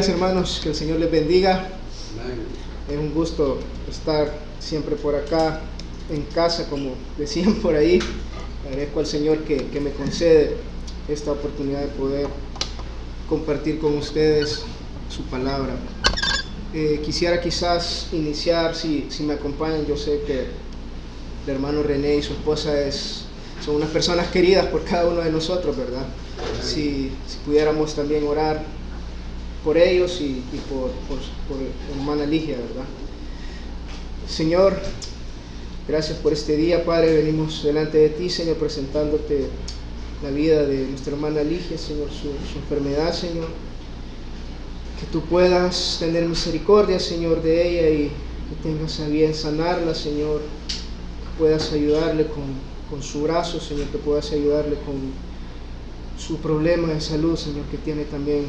Hermanos, que el Señor les bendiga. Amén. Es un gusto estar siempre por acá en casa, como decían por ahí. Agradezco al Señor que me concede esta oportunidad de poder compartir con ustedes su palabra. Quisiera quizás iniciar, si me acompañan. Yo sé que el hermano René y su esposa son unas personas queridas por cada uno de nosotros, ¿verdad? Si pudiéramos también orar por ellos y por hermana Ligia, ¿verdad? Señor, gracias por este día, Padre. Venimos delante de ti, Señor, presentándote la vida de nuestra hermana Ligia, Señor, su enfermedad, Señor. Que tú puedas tener misericordia, Señor, de ella y que tengas a bien sanarla, Señor. Que puedas ayudarle con su brazo, Señor, que puedas ayudarle con su problema de salud, Señor, que tiene también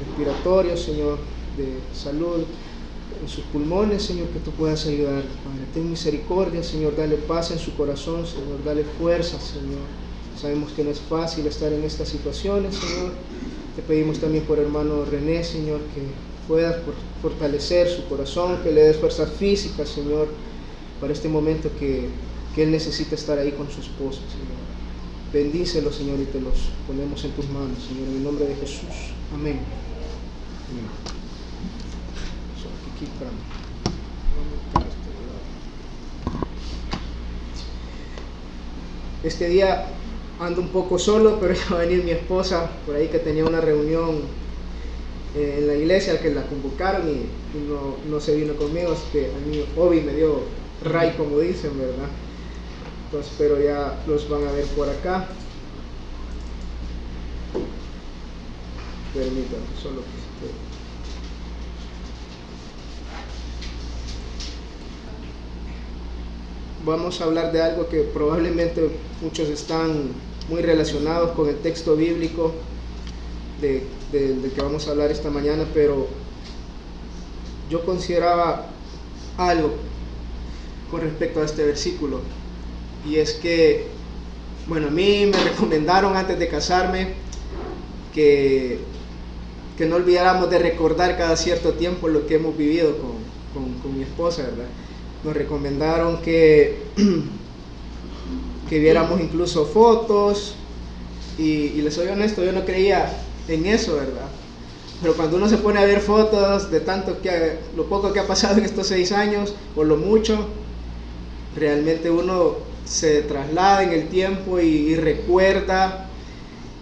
respiratorio, Señor, de salud en sus pulmones, Señor, que tú puedas ayudar, Padre. Ten misericordia, Señor, dale paz en su corazón, Señor, dale fuerza, Señor. Sabemos que no es fácil estar en estas situaciones, Señor. Te pedimos también por hermano René, Señor, que puedas fortalecer su corazón, que le des fuerza física, Señor, para este momento que él necesita estar ahí con su esposa, Señor. Bendícelo, Señor, y te los ponemos en tus manos, Señor, en el nombre de Jesús. Amén. Este día ando un poco solo, pero ya va a venir mi esposa por ahí, que tenía una reunión en la iglesia, que la convocaron y no se vino conmigo, así que a mí Obi me dio ray, como dicen, ¿verdad? Entonces, pero ya los van a ver por acá. Permítanme, solo que vamos a hablar de algo que probablemente muchos están muy relacionados con el texto bíblico del que vamos a hablar esta mañana, pero yo consideraba algo con respecto a este versículo, y es que, bueno, a mí me recomendaron antes de casarme que no olvidáramos de recordar cada cierto tiempo lo que hemos vivido con mi esposa, ¿verdad? Nos recomendaron que viéramos incluso fotos, y les soy honesto, yo no creía en eso, ¿verdad? Pero cuando uno se pone a ver fotos de lo poco que ha pasado en estos 6 años, o lo mucho, realmente uno se traslada en el tiempo y recuerda,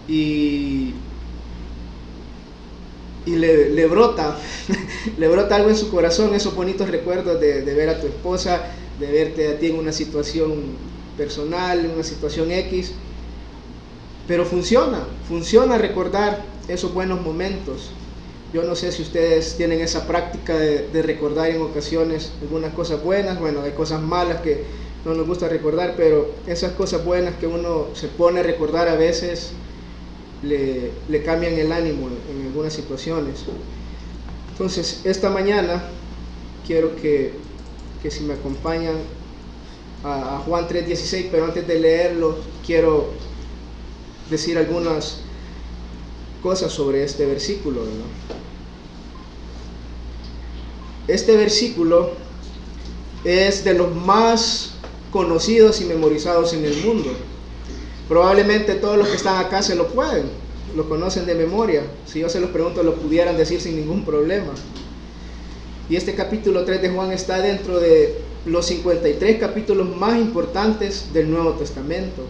y le brota le brota algo en su corazón, esos bonitos recuerdos de ver a tu esposa, de verte a ti en una situación personal, en una situación X. Pero funciona recordar esos buenos momentos. Yo no sé si ustedes tienen esa práctica de recordar en ocasiones algunas cosas buenas. Bueno, hay cosas malas que no nos gusta recordar, pero esas cosas buenas que uno se pone a recordar a veces le cambian el ánimo en algunas situaciones. Entonces, esta mañana quiero que si me acompañan a Juan 3:16, pero antes de leerlo quiero decir algunas cosas sobre este versículo, ¿verdad? Este versículo es de los más conocidos y memorizados en el mundo. Probablemente todos los que están acá lo conocen de memoria. Si yo se los pregunto, lo pudieran decir sin ningún problema. Y este capítulo 3 de Juan está dentro de los 53 capítulos más importantes del Nuevo Testamento.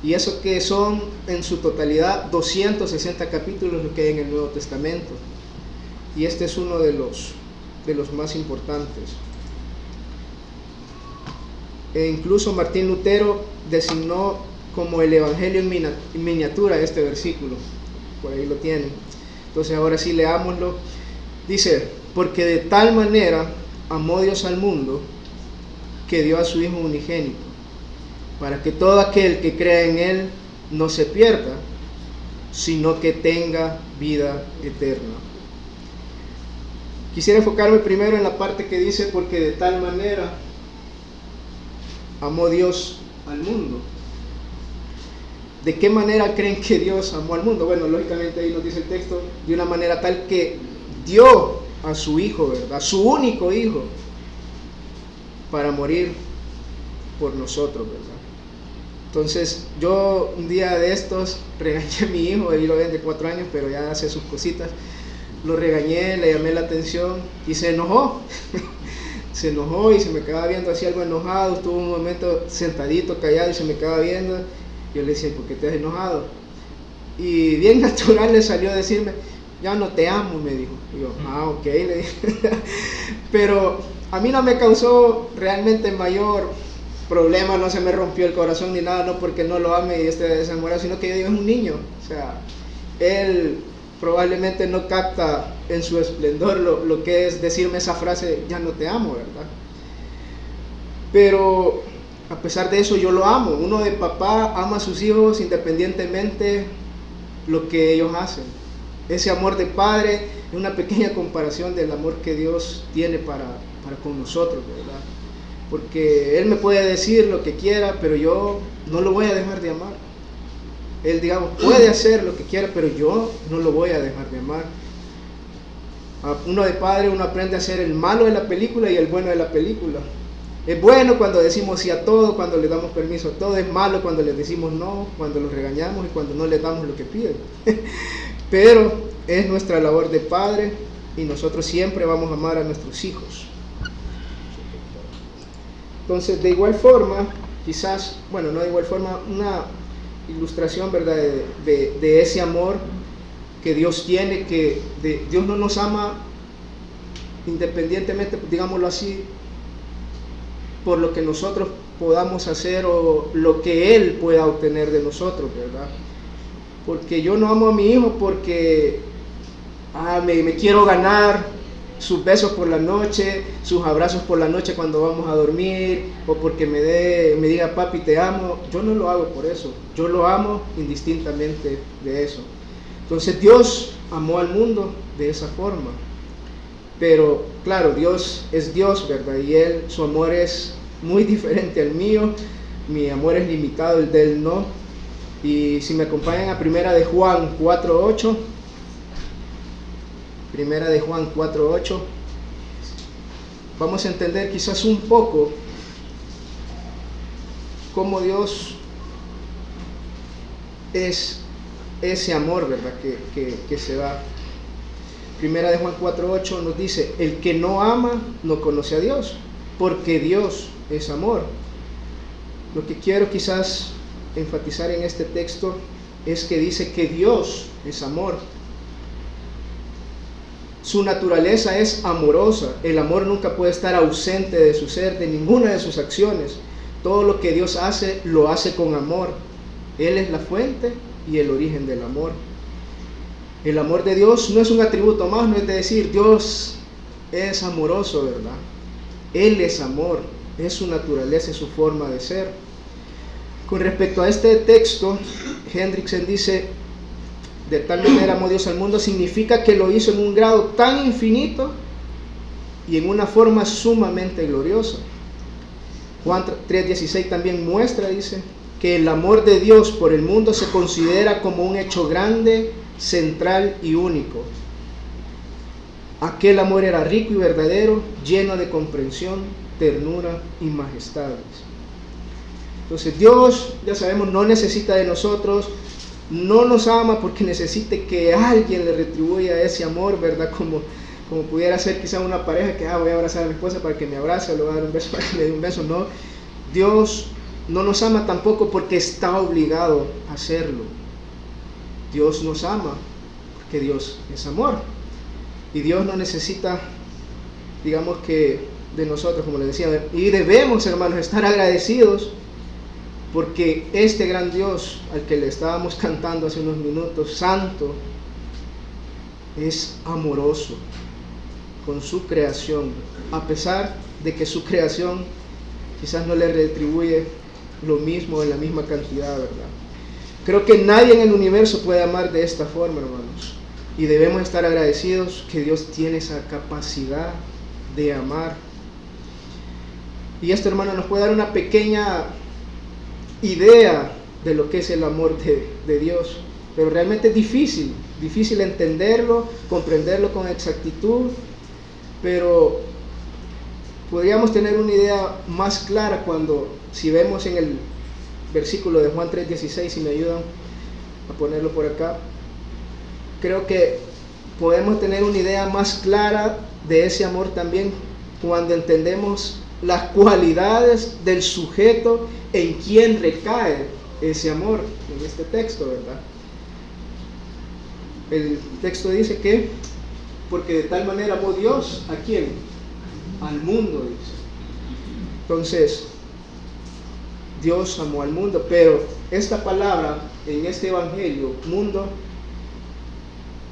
Y eso que son en su totalidad 260 capítulos lo que hay en el Nuevo Testamento. Y este es uno de los más importantes. Incluso Martín Lutero designó como el Evangelio en miniatura este versículo. Por ahí lo tienen. Entonces ahora sí, leámoslo. Dice: porque de tal manera amó Dios al mundo, que dio a su Hijo unigénito, para que todo aquel que crea en Él no se pierda, sino que tenga vida eterna. Quisiera enfocarme primero en la parte que dice: porque de tal manera amó Dios al mundo. ¿De qué manera creen que Dios amó al mundo? Bueno, lógicamente ahí nos dice el texto, de una manera tal que dio a su hijo, ¿verdad? Su único hijo, para morir por nosotros, ¿verdad? Entonces yo un día de estos regañé a mi hijo, él lo ven de 4 años, pero ya hace sus cositas. Lo regañé, le llamé la atención y se enojó. Se enojó y se me quedaba viendo así algo enojado. Estuvo un momento sentadito, callado, y se me quedaba viendo. Yo le decía, ¿por qué te has enojado? Y bien natural le salió a decirme, ya no te amo, me dijo. Y yo, ok, le dije. Pero a mí no me causó realmente mayor problema, no se me rompió el corazón ni nada, no porque no lo ame y esté desamorado, sino que yo digo, es un niño. O sea, él probablemente no capta en su esplendor lo que es decirme esa frase, ya no te amo, ¿verdad? Pero a pesar de eso yo lo amo. Uno de papá ama a sus hijos independientemente lo que ellos hacen. Ese amor de padre es una pequeña comparación del amor que Dios tiene para con nosotros, ¿verdad? Porque Él me puede decir lo que quiera, pero yo no lo voy a dejar de amar. Él, digamos, puede hacer lo que quiera, pero yo no lo voy a dejar de amar. Uno de padre, uno aprende a ser el malo de la película y el bueno de la película. Es bueno cuando decimos sí a todo, cuando le damos permiso a todo. Es malo cuando les decimos no, cuando los regañamos y cuando no les damos lo que piden. Pero es nuestra labor de padre y nosotros siempre vamos a amar a nuestros hijos. Entonces, de igual forma, quizás, bueno, no de igual forma, una ilustración, ¿verdad?, de ese amor que Dios tiene, Dios no nos ama independientemente, digámoslo así, por lo que nosotros podamos hacer o lo que Él pueda obtener de nosotros, ¿verdad? Porque yo no amo a mi hijo porque me quiero ganar sus besos por la noche, sus abrazos por la noche cuando vamos a dormir, o porque me diga papi te amo. Yo no lo hago por eso, yo lo amo indistintamente de eso. Entonces Dios amó al mundo de esa forma, pero claro, Dios es Dios, ¿verdad? Y su amor es muy diferente al mío, mi amor es limitado, el de Él no. Y si me acompañan a Primera de Juan 4:8, Primera de Juan 4:8, vamos a entender quizás un poco cómo Dios es ese amor, ¿verdad?, que se da. Primera de Juan 4:8 nos dice, el que no ama no conoce a Dios, porque Dios es amor. Lo que quiero quizás enfatizar en este texto es que dice que Dios es amor. Su naturaleza es amorosa. El amor nunca puede estar ausente de su ser, de ninguna de sus acciones. Todo lo que Dios hace, lo hace con amor. Él es la fuente y el origen del amor. El amor de Dios no es un atributo más, no es de decir Dios es amoroso, ¿verdad? Él es amor, es su naturaleza, es su forma de ser. Con respecto a este texto, Hendrickson dice, de tal manera amó Dios al mundo, significa que lo hizo en un grado tan infinito y en una forma sumamente gloriosa. Juan 3:16 también muestra, dice, que el amor de Dios por el mundo se considera como un hecho grande, central y único. Aquel amor era rico y verdadero, lleno de comprensión, ternura y majestad. Entonces Dios, ya sabemos, no necesita de nosotros, no nos ama porque necesite que alguien le retribuya ese amor, ¿verdad? Como pudiera ser quizá una pareja que voy a abrazar a mi esposa para que me abrace, o le voy a dar un beso para que me dé un beso. No, Dios no nos ama tampoco porque está obligado a hacerlo. Dios nos ama porque Dios es amor. Y Dios no necesita, digamos que, de nosotros, como les decía. Y debemos, hermanos, estar agradecidos porque este gran Dios al que le estábamos cantando hace unos minutos, santo, es amoroso con su creación, a pesar de que su creación quizás no le retribuye lo mismo en la misma cantidad, ¿verdad? Creo que nadie en el universo puede amar de esta forma, hermanos, y debemos estar agradecidos que Dios tiene esa capacidad de amar. Y esto, hermano, nos puede dar una pequeña idea de lo que es el amor de Dios, pero realmente es difícil difícil entenderlo, comprenderlo con exactitud, pero podríamos tener una idea más clara si vemos en el versículo de Juan 3:16, si me ayudan a ponerlo por acá. Creo que podemos tener una idea más clara de ese amor también cuando entendemos las cualidades del sujeto en quien recae ese amor en este texto, ¿verdad? El texto dice que porque de tal manera amó Dios, ¿a quién? Al mundo, dice. Entonces, Dios amó al mundo, pero esta palabra en este evangelio, mundo,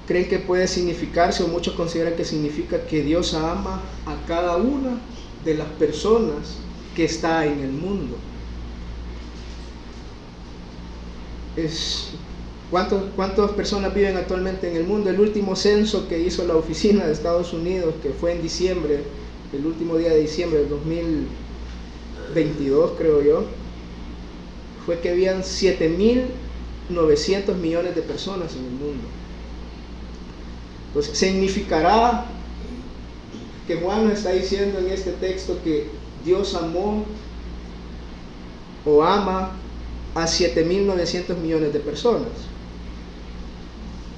creen que puede significarse, o muchos consideran que significa que Dios ama a cada una de las personas que está en el mundo. ¿Cuántas personas viven actualmente en el mundo? El último censo que hizo la oficina de Estados Unidos, que fue en diciembre, el último día de diciembre del 2022, creo yo, fue que habían 7.900 millones de personas en el mundo. Entonces, significará que Juan nos está diciendo en este texto que Dios amó o ama a 7.900 millones de personas.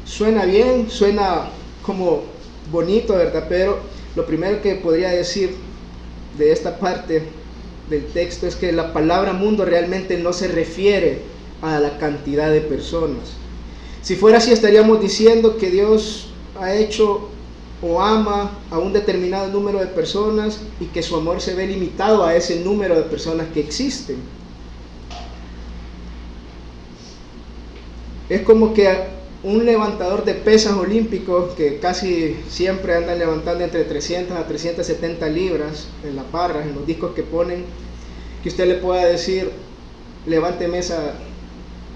Suena bien, suena como bonito, ¿verdad? Pero lo primero que podría decir de esta parte del texto es que la palabra mundo realmente no se refiere a la cantidad de personas. Si fuera así, estaríamos diciendo que Dios ha hecho o ama a un determinado número de personas y que su amor se ve limitado a ese número de personas que existen. Es como que un levantador de pesas olímpico, que casi siempre andan levantando entre 300 a 370 libras en las barras, en los discos que ponen, que usted le pueda decir, levánteme esa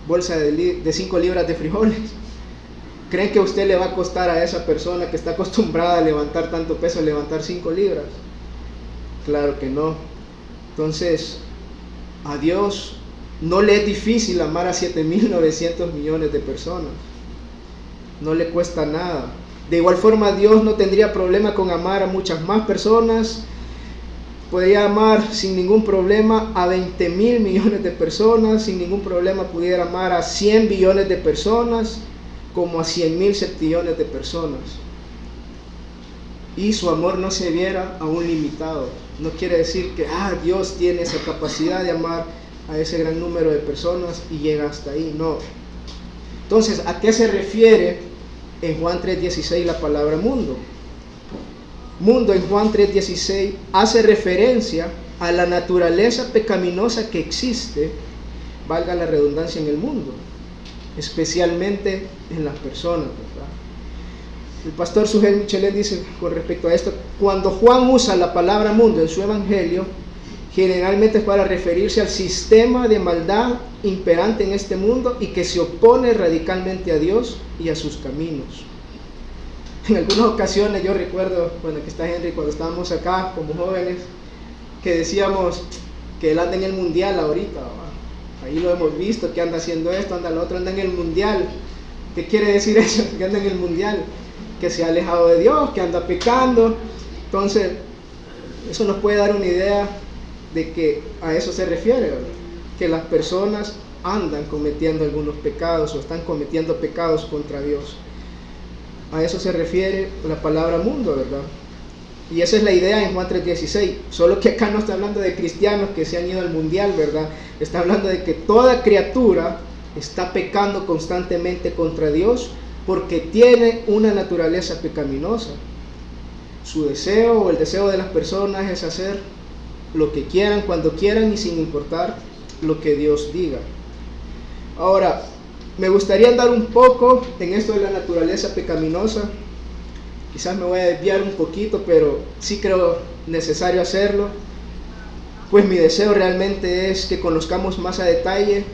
bolsa de 5 libras de frijoles. ¿Creen que a usted le va a costar a esa persona que está acostumbrada a levantar tanto peso, levantar 5 libras? Claro que no. Entonces, a Dios no le es difícil amar a 7.900 millones de personas. No le cuesta nada. De igual forma, Dios no tendría problema con amar a muchas más personas. Podría amar sin ningún problema a 20.000 millones de personas. Sin ningún problema pudiera amar a 100 billones de personas, como a 100.000 septillones de personas. Y su amor no se viera aún limitado. No quiere decir que Dios tiene esa capacidad de amar a ese gran número de personas y llega hasta ahí. No. Entonces, ¿a qué se refiere en Juan 3:16 la palabra mundo? Mundo en Juan 3:16 hace referencia a la naturaleza pecaminosa que existe, valga la redundancia, en el mundo, especialmente en las personas, ¿verdad? El pastor Sugel Michelet dice con respecto a esto: cuando Juan usa la palabra mundo en su evangelio, generalmente es para referirse al sistema de maldad imperante en este mundo y que se opone radicalmente a Dios y a sus caminos. En algunas ocasiones yo recuerdo, bueno, que está Henry, cuando estábamos acá como jóvenes, que decíamos que él anda en el mundial ahorita, ¿va? Ahí lo hemos visto, que anda haciendo esto, anda lo otro, anda en el mundial. ¿Qué quiere decir eso? Que anda en el mundial, que se ha alejado de Dios, que anda pecando. Entonces, eso nos puede dar una idea de que a eso se refiere, ¿verdad? Que las personas andan cometiendo algunos pecados o están cometiendo pecados contra Dios. A eso se refiere la palabra mundo, ¿verdad? Y esa es la idea en Juan 3:16, solo que acá no está hablando de cristianos que se han ido al mundial, ¿verdad? Está hablando de que toda criatura está pecando constantemente contra Dios porque tiene una naturaleza pecaminosa. Su deseo o el deseo de las personas es hacer lo que quieran, cuando quieran y sin importar lo que Dios diga. Ahora, me gustaría andar un poco en esto de la naturaleza pecaminosa. Quizás me voy a desviar un poquito, pero sí creo necesario hacerlo, pues mi deseo realmente es que conozcamos más a detalle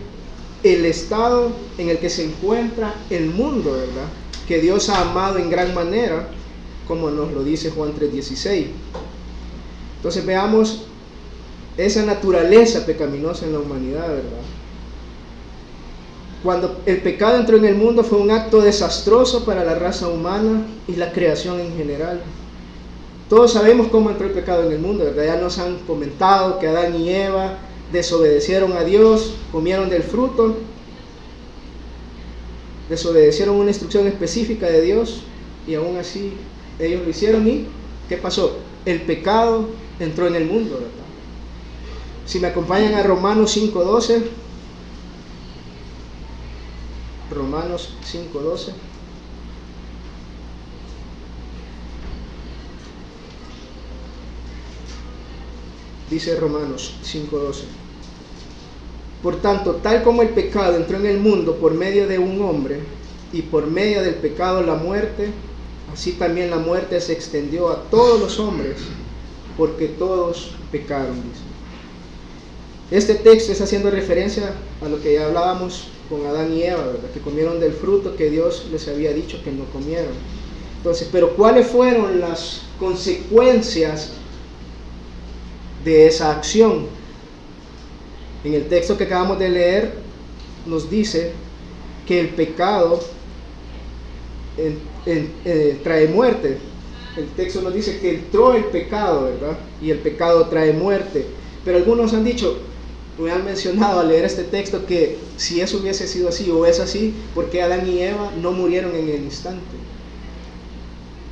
el estado en el que se encuentra el mundo, ¿verdad? Que Dios ha amado en gran manera, como nos lo dice Juan 3:16. Entonces veamos esa naturaleza pecaminosa en la humanidad, ¿verdad? Cuando el pecado entró en el mundo fue un acto desastroso para la raza humana y la creación en general. Todos sabemos cómo entró el pecado en el mundo, ¿verdad? Ya nos han comentado que Adán y Eva desobedecieron a Dios, comieron del fruto, desobedecieron una instrucción específica de Dios y aún así ellos lo hicieron. ¿Y qué pasó? El pecado entró en el mundo, ¿verdad? Si me acompañan a Romanos 5:12, Romanos 5:12. Dice Romanos 5:12: por tanto, tal como el pecado entró en el mundo por medio de un hombre, y por medio del pecado la muerte, así también la muerte se extendió a todos los hombres, porque todos pecaron, dice. Este texto está haciendo referencia a lo que ya hablábamos con Adán y Eva, ¿verdad? Que comieron del fruto que Dios les había dicho que no comieran. Entonces, pero ¿cuáles fueron las consecuencias de esa acción? En el texto que acabamos de leer nos dice que el pecado trae muerte. El texto nos dice que entró el pecado, ¿verdad? Y el pecado trae muerte. Pero algunos han dicho, me han mencionado al leer este texto, que si eso hubiese sido así o es así, ¿por qué Adán y Eva no murieron en el instante?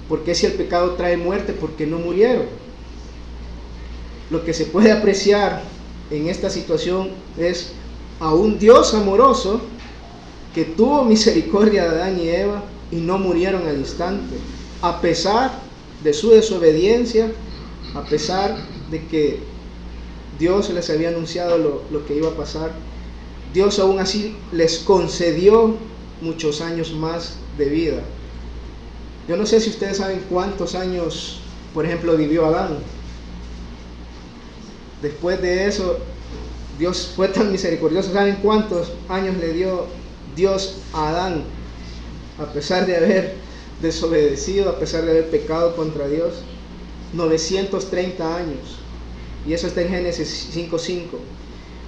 ¿Por qué si el pecado trae muerte, por qué no murieron? Lo que se puede apreciar en esta situación es a un Dios amoroso que tuvo misericordia de Adán y Eva y no murieron al instante, a pesar de su desobediencia, a pesar de que Dios les había anunciado lo que iba a pasar. Dios aún así les concedió muchos años más de vida. Yo no sé si ustedes saben cuántos años, por ejemplo, vivió Adán. Después de eso, Dios fue tan misericordioso. ¿Saben cuántos años le dio Dios a Adán? A pesar de haber desobedecido, a pesar de haber pecado contra Dios, 930 años. Y eso está en Génesis 5:5.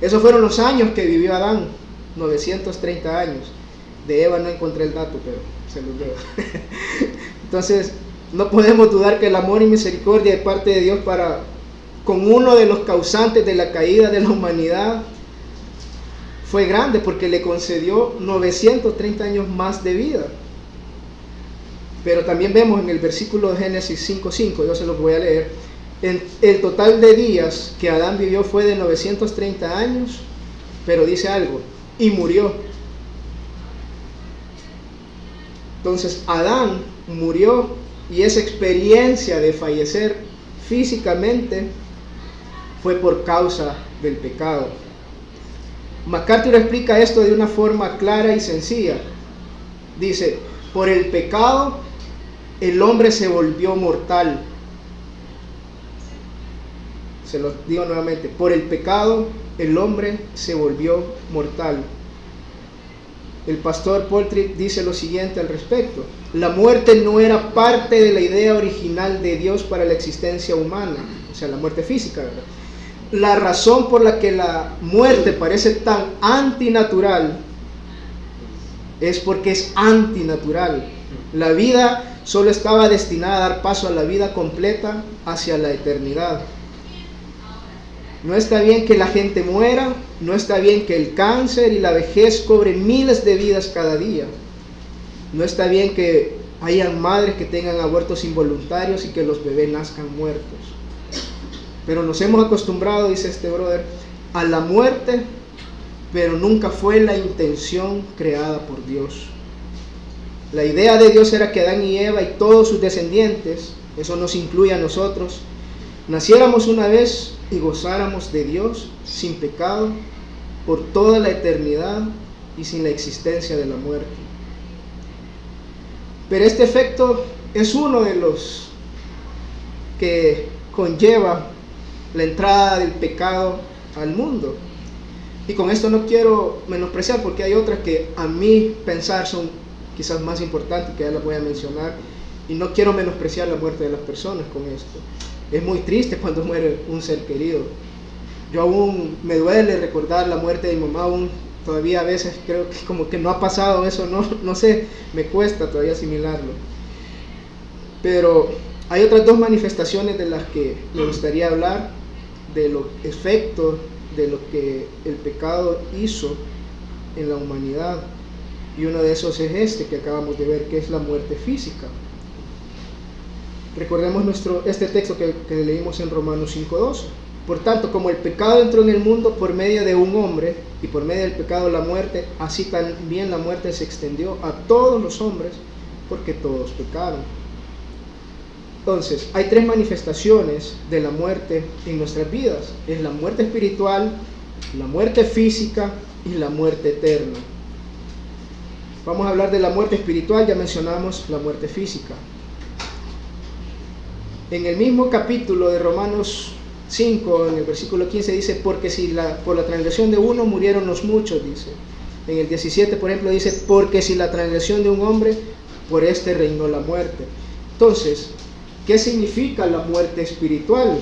Esos fueron los años que vivió Adán, 930 años. De Eva no encontré el dato, pero se los veo. Entonces, no podemos dudar que el amor y misericordia de parte de Dios con uno de los causantes de la caída de la humanidad fue grande, porque le concedió 930 años más de vida. Pero también vemos en el versículo de Génesis 5:5, yo se los voy a leer, el total de días que Adán vivió fue de 930 años, pero dice algo, y murió. Entonces Adán murió, y esa experiencia de fallecer físicamente fue por causa del pecado. MacArthur explica esto de una forma clara y sencilla. Dice, por el pecado el hombre se volvió mortal. Se lo digo nuevamente, por el pecado el hombre se volvió mortal. El pastor Paul Tripp dice lo siguiente al respecto: la muerte no era parte de la idea original de Dios para la existencia humana, o sea, la muerte física, ¿verdad? La razón por la que la muerte parece tan antinatural es porque es antinatural. La vida solo estaba destinada a dar paso a la vida completa hacia la eternidad. No está bien que la gente muera, no está bien que el cáncer y la vejez cobren miles de vidas cada día. No está bien que hayan madres que tengan abortos involuntarios y que los bebés nazcan muertos. Pero nos hemos acostumbrado, dice este brother, a la muerte, pero nunca fue la intención creada por Dios. La idea de Dios era que Adán y Eva y todos sus descendientes, eso nos incluye a nosotros, naciéramos una vez y gozáramos de Dios sin pecado por toda la eternidad y sin la existencia de la muerte. Pero este efecto es uno de los que conlleva la entrada del pecado al mundo. Y con esto no quiero menospreciar, porque hay otras que a mi pensar son quizás más importantes, que ya las voy a mencionar, y no quiero menospreciar la muerte de las personas con esto. Es muy triste cuando muere un ser querido. Yo aún me duele recordar la muerte de mi mamá, aún todavía a veces creo que como que no ha pasado eso, no sé, me cuesta todavía asimilarlo. Pero hay otras dos manifestaciones de las que me gustaría hablar, de los efectos de lo que el pecado hizo en la humanidad. Y uno de esos es este que acabamos de ver, que es la muerte física. Recordemos este texto que leímos en Romanos 5:12. Por tanto, como el pecado entró en el mundo por medio de un hombre, y por medio del pecado la muerte, así también la muerte se extendió a todos los hombres, porque todos pecaron. Entonces, hay tres manifestaciones de la muerte en nuestras vidas. Es la muerte espiritual, la muerte física y la muerte eterna. Vamos a hablar de la muerte espiritual, ya mencionamos la muerte física. En el mismo capítulo de Romanos 5, en el versículo 15 dice, porque si por la transgresión de uno murieron los muchos, dice. En el 17, por ejemplo, dice, porque si la transgresión de un hombre, por este reinó la muerte. Entonces, ¿qué significa la muerte espiritual?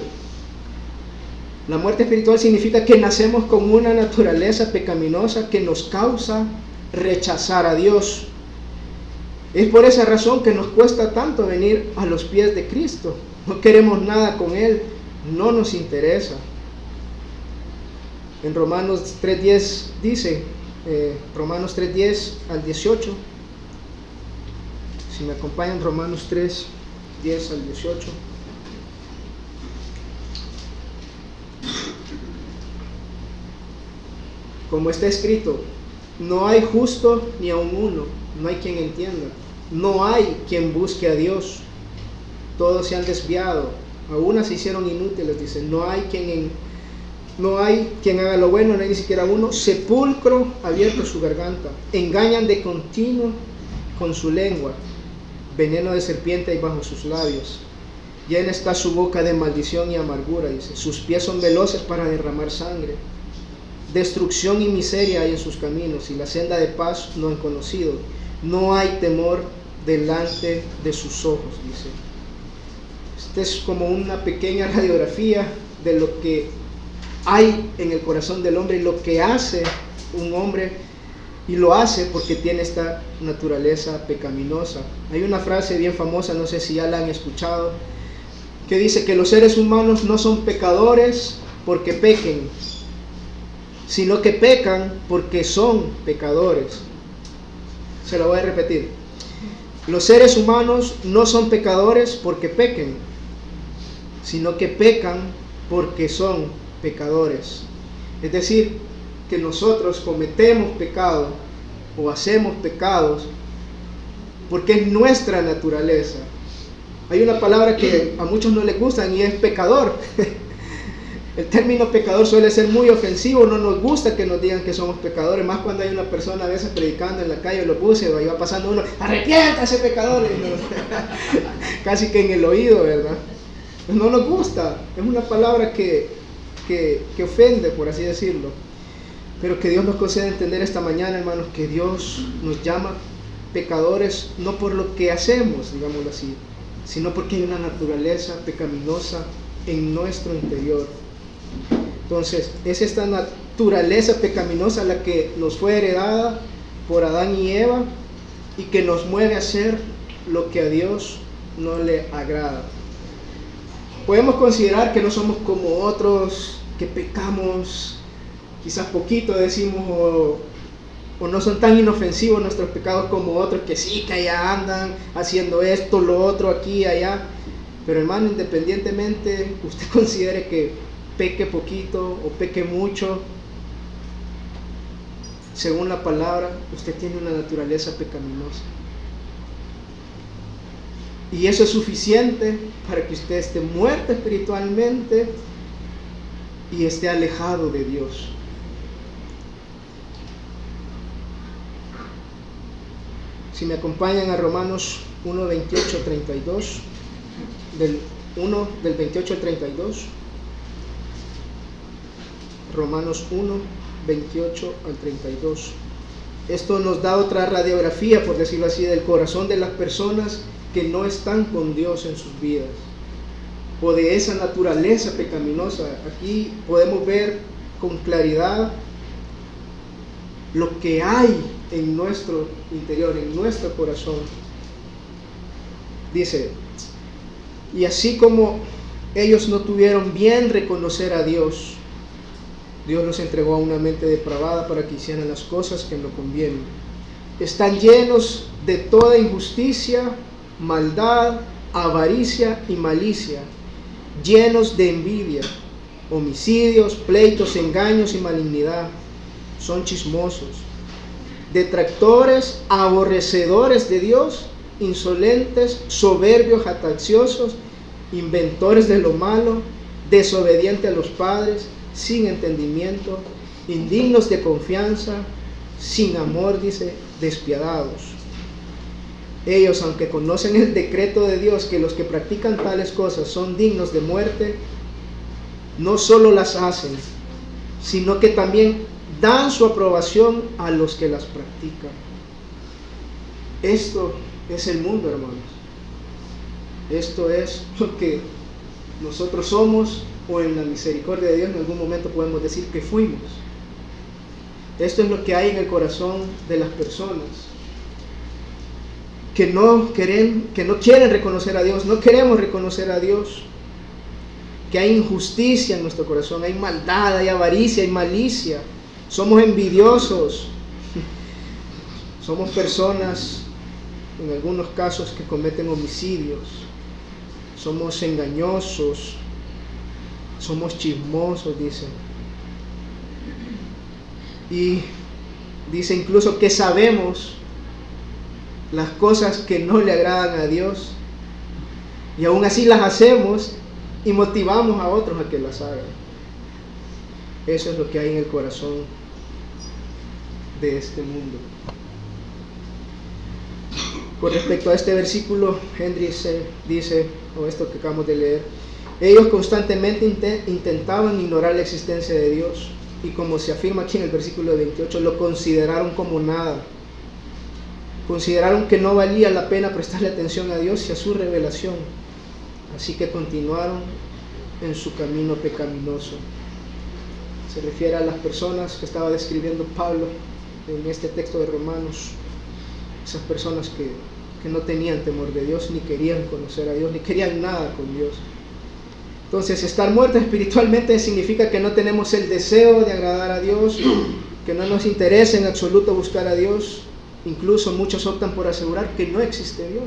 La muerte espiritual significa que nacemos con una naturaleza pecaminosa que nos causa rechazar a Dios. Es por esa razón que nos cuesta tanto venir a los pies de Cristo. No queremos nada con Él, no nos interesa. En Romanos 3:10 dice, Romanos 3:10 al 18, si me acompañan, Romanos 3:10 al 18. Como está escrito, no hay justo ni aun uno, no hay quien entienda, no hay quien busque a Dios. Todos se han desviado, a unas se hicieron inútiles, dice, no hay quien haga lo bueno, no hay ni siquiera uno. Sepulcro abierto su garganta, engañan de continuo con su lengua, veneno de serpiente hay bajo sus labios. Llena está su boca de maldición y amargura, dice, sus pies son veloces para derramar sangre. Destrucción y miseria hay en sus caminos, y la senda de paz no han conocido. No hay temor delante de sus ojos, dice. Esta es como una pequeña radiografía de lo que hay en el corazón del hombre y lo que hace un hombre, y lo hace porque tiene esta naturaleza pecaminosa. Hay una frase bien famosa, no sé si ya la han escuchado, que dice que los seres humanos no son pecadores porque pequen, sino que pecan porque son pecadores. Se lo voy a repetir. Los seres humanos no son pecadores porque pequen, sino que pecan porque son pecadores. Es decir, que nosotros cometemos pecado o hacemos pecados porque es nuestra naturaleza. Hay una palabra que a muchos no les gusta y es pecador. El término pecador suele ser muy ofensivo, no nos gusta que nos digan que somos pecadores, más cuando hay una persona a veces predicando en la calle, los buses, y va pasando uno, arrepiéntase pecador, casi que en el oído, ¿verdad? Pues no nos gusta, es una palabra que ofende, por así decirlo. Pero que Dios nos conceda entender esta mañana, hermanos, que Dios nos llama pecadores no por lo que hacemos, digámoslo así, sino porque hay una naturaleza pecaminosa en nuestro interior. Entonces, es esta naturaleza pecaminosa la que nos fue heredada por Adán y Eva y que nos mueve a hacer lo que a Dios no le agrada. Podemos considerar que no somos como otros, que pecamos quizás poquito, decimos, o no son tan inofensivos nuestros pecados como otros que sí, que allá andan haciendo esto, lo otro, aquí, allá. Pero hermano, independientemente usted considere que peque poquito o peque mucho, según la palabra, usted tiene una naturaleza pecaminosa. Y eso es suficiente para que usted esté muerto espiritualmente y esté alejado de Dios. Si me acompañan a Romanos 1, 28, 32, del 28 al 32. Romanos 1, 28 al 32. Esto nos da otra radiografía, por decirlo así, del corazón de las personas que no están con Dios en sus vidas, o de esa naturaleza pecaminosa. Aquí podemos ver con claridad lo que hay en nuestro interior, en nuestro corazón. Dice, y así como ellos no tuvieron bien reconocer a Dios, Dios los entregó a una mente depravada para que hicieran las cosas que no convienen. Están llenos de toda injusticia, maldad, avaricia y malicia, llenos de envidia, homicidios, pleitos, engaños y malignidad. Son chismosos, detractores, aborrecedores de Dios, insolentes, soberbios, jactanciosos, inventores de lo malo, desobedientes a los padres, sin entendimiento, indignos de confianza, sin amor, dice, despiadados. Ellos, aunque conocen el decreto de Dios, que los que practican tales cosas son dignos de muerte, no solo las hacen, sino que también dan su aprobación a los que las practican. Esto es el mundo, hermanos. Esto es lo que nosotros somos, o en la misericordia de Dios en algún momento podemos decir que fuimos. Esto es lo que hay en el corazón de las personas que no quieren reconocer a Dios. No queremos reconocer a Dios, que hay injusticia en nuestro corazón, hay maldad, hay avaricia, hay malicia. Somos envidiosos, somos personas en algunos casos que cometen homicidios, somos engañosos, somos chismosos, dice. Y dice incluso que sabemos las cosas que no le agradan a Dios y aún así las hacemos y motivamos a otros a que las hagan. Eso es lo que hay en el corazón de este mundo. Con respecto a este versículo, Henry dice, o esto que acabamos de leer, ellos constantemente intentaban ignorar la existencia de Dios, y como se afirma aquí en el versículo 28, lo consideraron como nada. Consideraron que no valía la pena prestarle atención a Dios y a su revelación, así que continuaron en su camino pecaminoso. Se refiere a las personas que estaba describiendo Pablo en este texto de Romanos, esas personas que no tenían temor de Dios, ni querían conocer a Dios, ni querían nada con Dios. Entonces, estar muertos espiritualmente significa que no tenemos el deseo de agradar a Dios, que no nos interesa en absoluto buscar a Dios. Incluso muchos optan por asegurar que no existe Dios.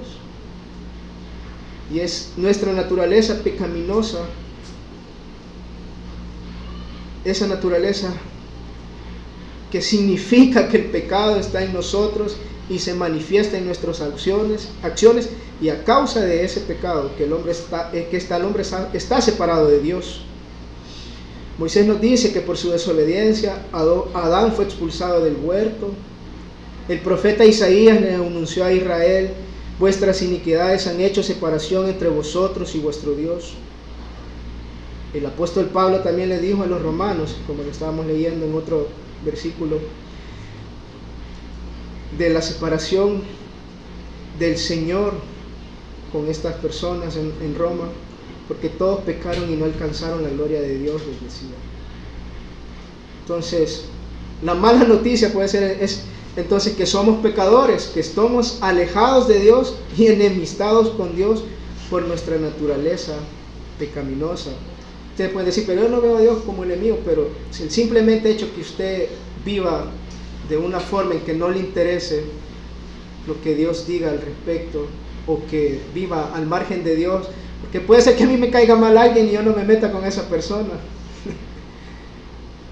Y es nuestra naturaleza pecaminosa, esa naturaleza que significa que el pecado está en nosotros y se manifiesta en nuestras acciones, y a causa de ese pecado el hombre está separado de Dios. Moisés nos dice que por su desobediencia Adán fue expulsado del huerto. El profeta Isaías le anunció a Israel: vuestras iniquidades han hecho separación entre vosotros y vuestro Dios. El apóstol Pablo también le dijo a los romanos, como lo estábamos leyendo en otro versículo, de la separación del Señor con estas personas en Roma, porque todos pecaron y no alcanzaron la gloria de Dios, les decía. Entonces, la mala noticia puede ser entonces que somos pecadores, que estamos alejados de Dios y enemistados con Dios por nuestra naturaleza pecaminosa. Ustedes pueden decir, pero yo no veo a Dios como enemigo, pero el simplemente hecho que usted viva de una forma en que no le interese lo que Dios diga al respecto, o que viva al margen de Dios, porque puede ser que a mí me caiga mal alguien y yo no me meta con esa persona.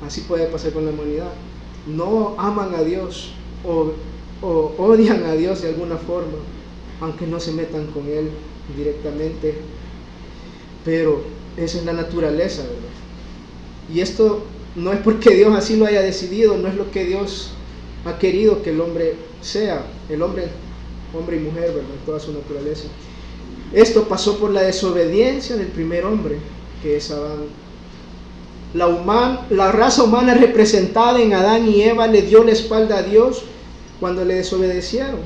Así puede pasar con la humanidad. No aman a Dios o odian a Dios de alguna forma, aunque no se metan con Él directamente, pero esa es la naturaleza, ¿verdad? Y esto no es porque Dios así lo haya decidido, no es lo que Dios ha querido que el hombre sea, el hombre y mujer, ¿verdad? Toda su naturaleza. Esto pasó por la desobediencia del primer hombre, que es Adán. La raza humana representada en Adán y Eva le dio la espalda a Dios cuando le desobedecieron,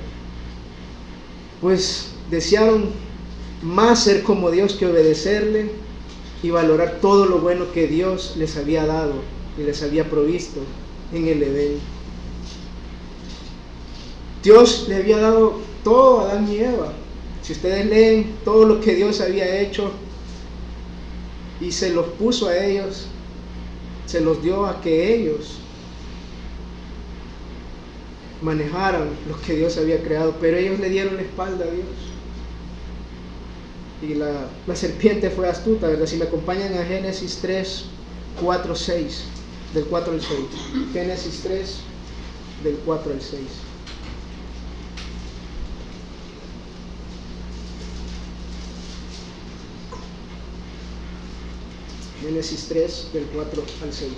pues desearon más ser como Dios que obedecerle y valorar todo lo bueno que Dios les había dado y les había provisto en el Edén. Dios le había dado todo a Adán y Eva. Si ustedes leen todo lo que Dios había hecho y se los puso a ellos, se los dio a que ellos manejaran lo que Dios había creado, pero ellos le dieron la espalda a Dios. Y la serpiente fue astuta, ¿verdad? Si me acompañan a Génesis 3, 4, 6, del 4 al 6. Génesis 3, del 4 al 6. Génesis 3, del 4 al 6.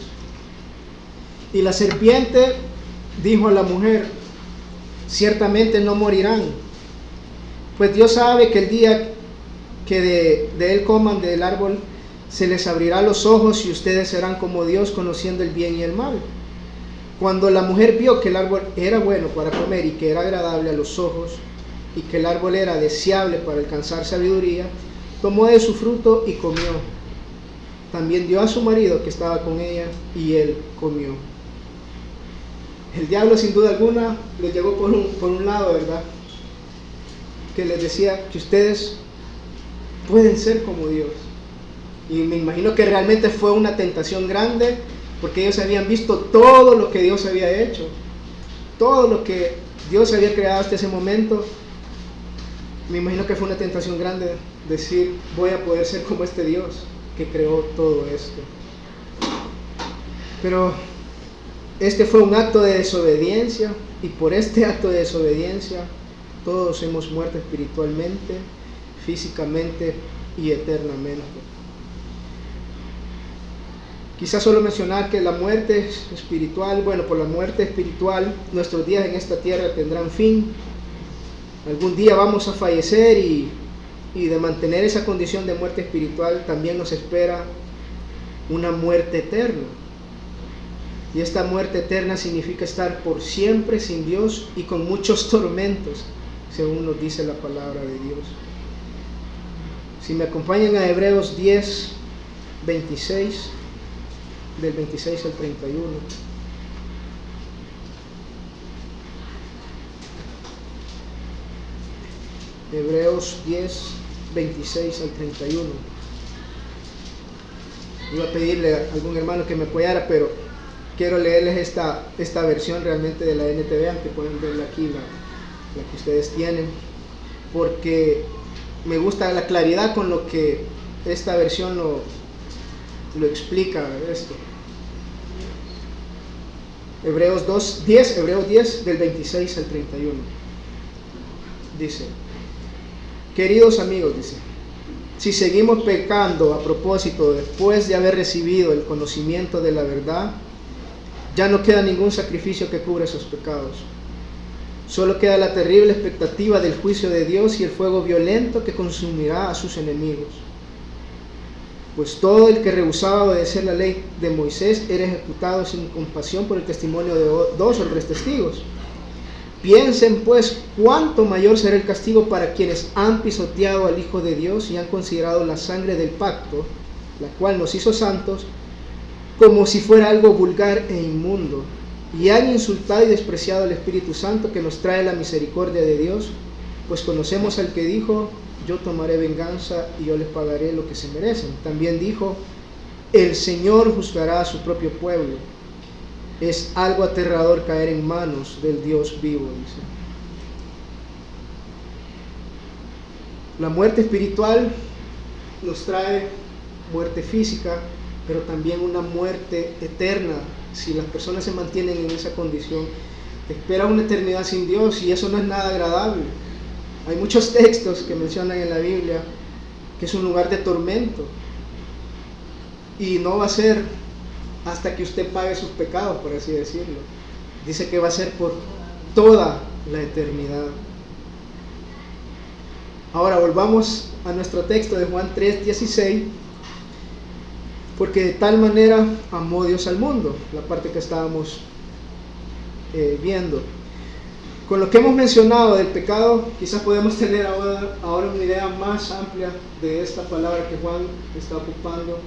Y la serpiente dijo a la mujer: ciertamente no morirán, pues Dios sabe que el día que de él coman del árbol, se les abrirá los ojos y ustedes serán como Dios, conociendo el bien y el mal. Cuando la mujer vio que el árbol era bueno para comer y que era agradable a los ojos, y que el árbol era deseable para alcanzar sabiduría, tomó de su fruto y comió. También dio a su marido que estaba con ella, y él comió. El diablo, sin duda alguna, les llegó por un lado, ¿verdad? Que les decía que ustedes pueden ser como Dios. Y me imagino que realmente fue una tentación grande, porque ellos habían visto todo lo que Dios había hecho, todo lo que Dios había creado hasta ese momento. Me imagino que fue una tentación grande decir: voy a poder ser como este Dios que creó todo esto. Pero este fue un acto de desobediencia, y por este acto de desobediencia todos hemos muerto espiritualmente, físicamente y eternamente. Quizás solo mencionar que la muerte espiritual, por la muerte espiritual nuestros días en esta tierra tendrán fin. Algún día vamos a fallecer, y de mantener esa condición de muerte espiritual también nos espera una muerte eterna. Y esta muerte eterna significa estar por siempre sin Dios y con muchos tormentos, según nos dice la palabra de Dios. Si me acompañan a Hebreos 10, 26, del 26 al 31. Hebreos 10, 26 al 31. Iba a pedirle a algún hermano que me apoyara, pero quiero leerles esta versión realmente de la NTV, aunque pueden verla aquí, la que ustedes tienen, porque me gusta la claridad con lo que esta versión lo explica esto. Hebreos 10 del 26 al 31. Dice: queridos amigos, dice, si seguimos pecando a propósito después de haber recibido el conocimiento de la verdad, ya no queda ningún sacrificio que cubra esos pecados. Solo queda la terrible expectativa del juicio de Dios y el fuego violento que consumirá a sus enemigos. Pues todo el que rehusaba obedecer la ley de Moisés era ejecutado sin compasión por el testimonio de 2 o 3 testigos. Piensen pues cuánto mayor será el castigo para quienes han pisoteado al Hijo de Dios y han considerado la sangre del pacto, la cual nos hizo santos, como si fuera algo vulgar e inmundo, y han insultado y despreciado al Espíritu Santo que nos trae la misericordia de Dios, pues conocemos al que dijo: yo tomaré venganza y yo les pagaré lo que se merecen. También dijo: el Señor juzgará a su propio pueblo. Es algo aterrador caer en manos del Dios vivo, dice. La muerte espiritual nos trae muerte física, pero también una muerte eterna. Si las personas se mantienen en esa condición, te espera una eternidad sin Dios, y eso no es nada agradable. Hay muchos textos que mencionan en la Biblia que es un lugar de tormento, y no va a ser hasta que usted pague sus pecados, por así decirlo. Dice que va a ser por toda la eternidad. Ahora volvamos a nuestro texto de Juan 3:16. Porque de tal manera amó Dios al mundo, la parte que estábamos viendo. Con lo que hemos mencionado del pecado, quizás podemos tener ahora una idea más amplia de esta palabra que Juan está ocupando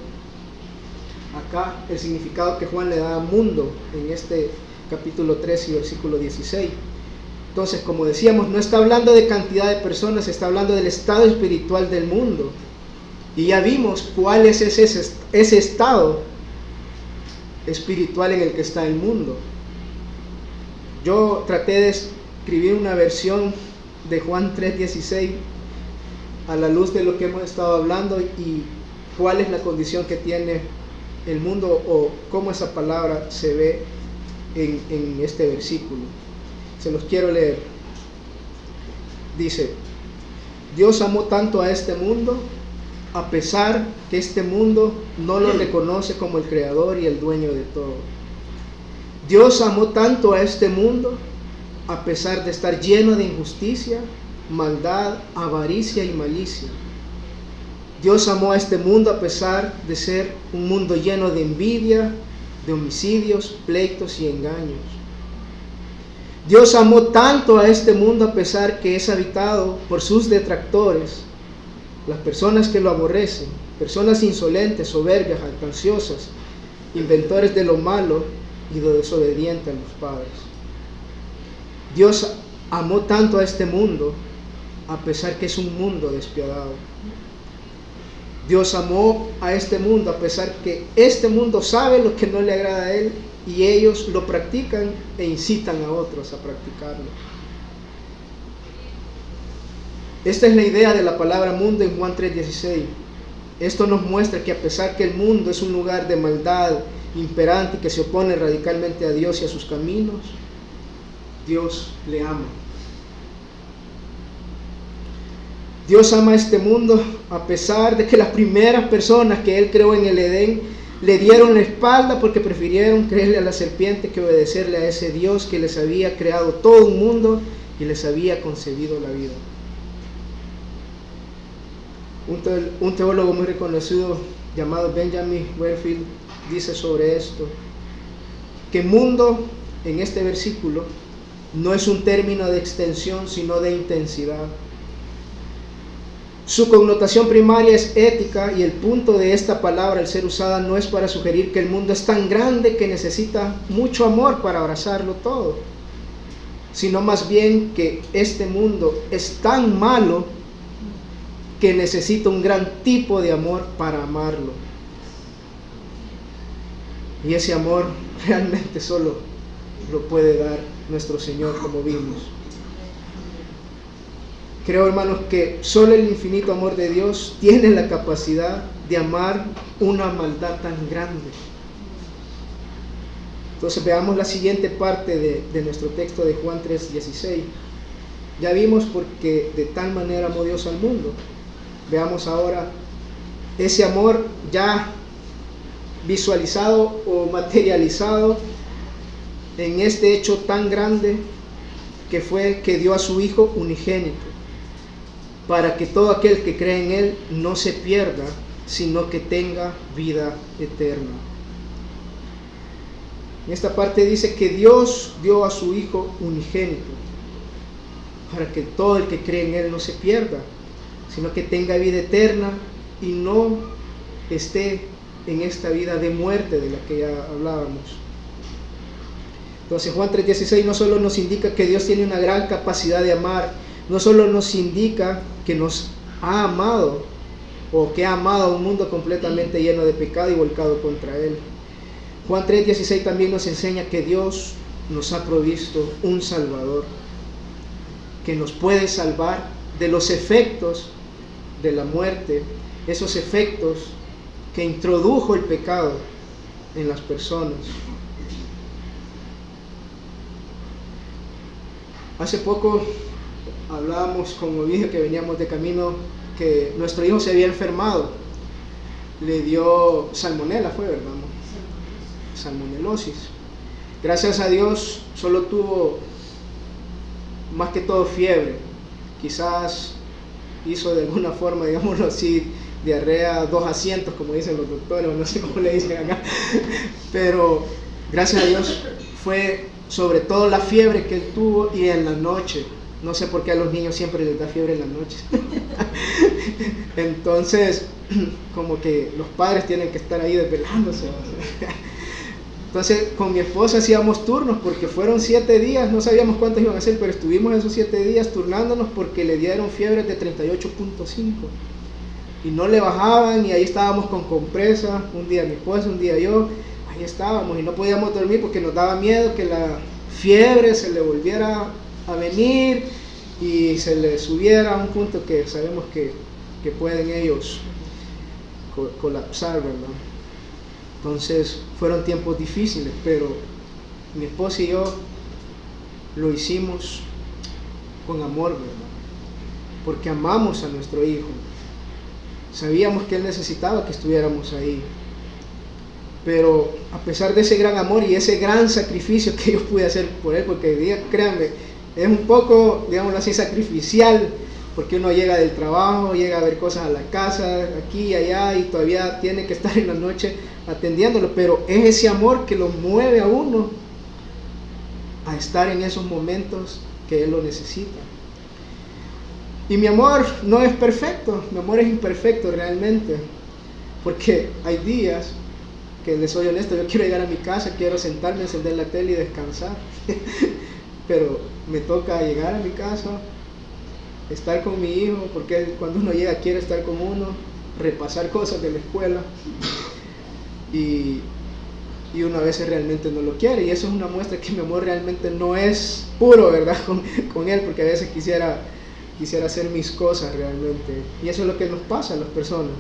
acá, el significado que Juan le da a mundo en este capítulo 3 y versículo 16. Entonces, como decíamos, no está hablando de cantidad de personas, está hablando del estado espiritual del mundo. Y ya vimos cuál es ese estado espiritual en el que está el mundo. Yo traté de escribir una versión de Juan 3:16 a la luz de lo que hemos estado hablando y cuál es la condición que tiene el mundo o cómo esa palabra se ve en este versículo. Se los quiero leer. Dice: Dios amó tanto a este mundo, a pesar que este mundo no lo reconoce como el creador y el dueño de todo. Dios amó tanto a este mundo, a pesar de estar lleno de injusticia, maldad, avaricia y malicia. Dios amó a este mundo a pesar de ser un mundo lleno de envidia, de homicidios, pleitos y engaños. Dios amó tanto a este mundo a pesar que es habitado por sus detractores, las personas que lo aborrecen, personas insolentes, soberbias, jactanciosas, inventores de lo malo y desobedientes a los padres. Dios amó tanto a este mundo a pesar que es un mundo despiadado. Dios amó a este mundo a pesar que este mundo sabe lo que no le agrada a Él y ellos lo practican e incitan a otros a practicarlo. Esta es la idea de la palabra mundo en Juan 3:16. Esto nos muestra que a pesar que el mundo es un lugar de maldad imperante y que se opone radicalmente a Dios y a sus caminos, Dios le ama. Dios ama a este mundo a pesar de que las primeras personas que Él creó en el Edén le dieron la espalda porque prefirieron creerle a la serpiente que obedecerle a ese Dios que les había creado todo un mundo y les había concebido la vida. Un teólogo muy reconocido llamado Benjamin Warfield dice sobre esto que mundo en este versículo no es un término de extensión sino de intensidad. Su connotación primaria es ética y el punto de esta palabra al ser usada no es para sugerir que el mundo es tan grande que necesita mucho amor para abrazarlo todo, sino más bien que este mundo es tan malo que necesita un gran tipo de amor para amarlo. Y ese amor realmente solo lo puede dar nuestro Señor, como vimos. Creo, hermanos, que solo el infinito amor de Dios tiene la capacidad de amar una maldad tan grande. Entonces veamos la siguiente parte de nuestro texto de Juan 3:16. Ya vimos porque de tal manera amó Dios al mundo. Veamos ahora ese amor ya visualizado o materializado en este hecho tan grande que fue que dio a su Hijo unigénito, para que todo aquel que cree en Él no se pierda, sino que tenga vida eterna. En esta parte dice que Dios dio a su Hijo unigénito, para que todo el que cree en Él no se pierda, sino que tenga vida eterna y no esté en esta vida de muerte de la que ya hablábamos. Entonces Juan 3:16 no solo nos indica que Dios tiene una gran capacidad de amar, no solo nos indica que nos ha amado o que ha amado a un mundo completamente lleno de pecado y volcado contra Él. Juan 3:16 también nos enseña que Dios nos ha provisto un Salvador que nos puede salvar de los efectos de la muerte, esos efectos que introdujo el pecado en las personas. Hace poco hablábamos con Ovidio, que veníamos de camino, que nuestro hijo se había enfermado, le dio salmonela, fue verdad, ¿no? Salmonelosis. Gracias a Dios solo tuvo más que todo fiebre, quizás hizo de alguna forma, digámoslo así, diarrea 2 asientos, como dicen los doctores, o no sé cómo le dicen acá, pero gracias a Dios fue sobre todo la fiebre que él tuvo y en la noche. No sé por qué a los niños siempre les da fiebre en la noche. Entonces, como que los padres tienen que estar ahí desvelándose. Entonces con mi esposa hacíamos turnos porque fueron 7 días, no sabíamos cuántos iban a ser, pero estuvimos esos 7 días turnándonos porque le dieron fiebre de 38.5 y no le bajaban, y ahí estábamos con compresa, un día mi esposa, un día yo, ahí estábamos y no podíamos dormir porque nos daba miedo que la fiebre se le volviera a venir y se le subiera a un punto que sabemos que pueden ellos colapsar, ¿verdad? Entonces fueron tiempos difíciles, pero mi esposa y yo lo hicimos con amor, ¿verdad? Porque amamos a nuestro hijo. Sabíamos que él necesitaba que estuviéramos ahí. Pero a pesar de ese gran amor y ese gran sacrificio que yo pude hacer por él, porque créanme, es un poco, digámoslo así, sacrificial, porque uno llega del trabajo, llega a ver cosas a la casa, aquí y allá, y todavía tiene que estar en la noche atendiéndolo, pero es ese amor que lo mueve a uno a estar en esos momentos que él lo necesita. Y mi amor no es perfecto, mi amor es imperfecto realmente, porque hay días que, les soy honesto, yo quiero llegar a mi casa, quiero sentarme, encender la tele y descansar, pero me toca llegar a mi casa, estar con mi hijo, porque cuando uno llega quiere estar con uno, repasar cosas de la escuela, y uno a veces realmente no lo quiere, y eso es una muestra que mi amor realmente no es puro, ¿verdad? Con él, porque a veces quisiera hacer mis cosas realmente, y eso es lo que nos pasa a las personas.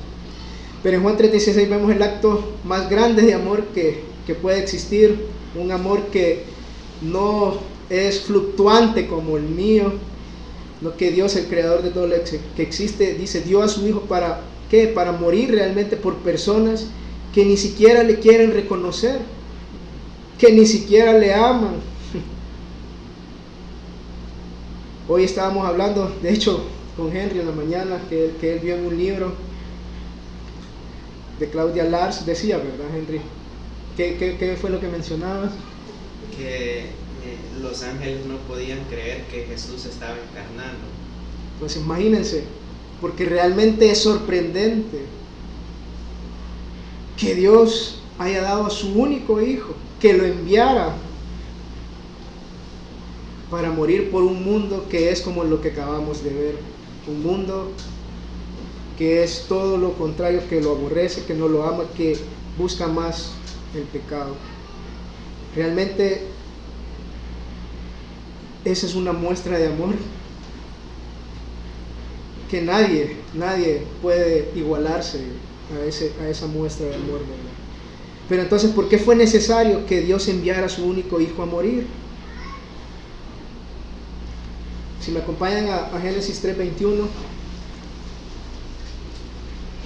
Pero en Juan 3:16 vemos el acto más grande de amor que puede existir, un amor que no es fluctuante como el mío, lo que Dios, el creador de todo lo que existe, dice, dio a su hijo para ¿qué? Para morir realmente por personas que ni siquiera le quieren reconocer, que ni siquiera le aman. Hoy estábamos hablando, de hecho, con Henry en la mañana, que él vio en un libro de Claudia Lars, decía, ¿verdad, Henry? ¿Qué fue lo que mencionabas? Que los ángeles no podían creer que Jesús estaba encarnando. Pues imagínense, porque realmente es sorprendente que Dios haya dado a su único hijo, que lo enviara para morir por un mundo que es como lo que acabamos de ver, un mundo que es todo lo contrario, que lo aborrece, que no lo ama, que busca más el pecado. Realmente esa es una muestra de amor que nadie puede igualarse a esa muestra de amor, ¿verdad? Pero entonces, ¿por qué fue necesario que Dios enviara a su único hijo a morir? Si me acompañan a Génesis 3:21.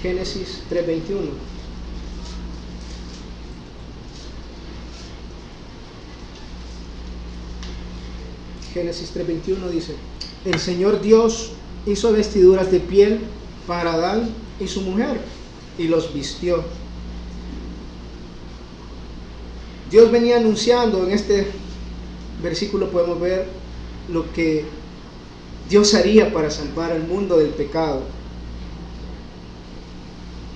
Génesis 3:21. Génesis 3:21 dice: el Señor Dios hizo vestiduras de piel para Adán y su mujer y los vistió. Dios venía anunciando, en este versículo podemos ver lo que Dios haría para salvar al mundo del pecado.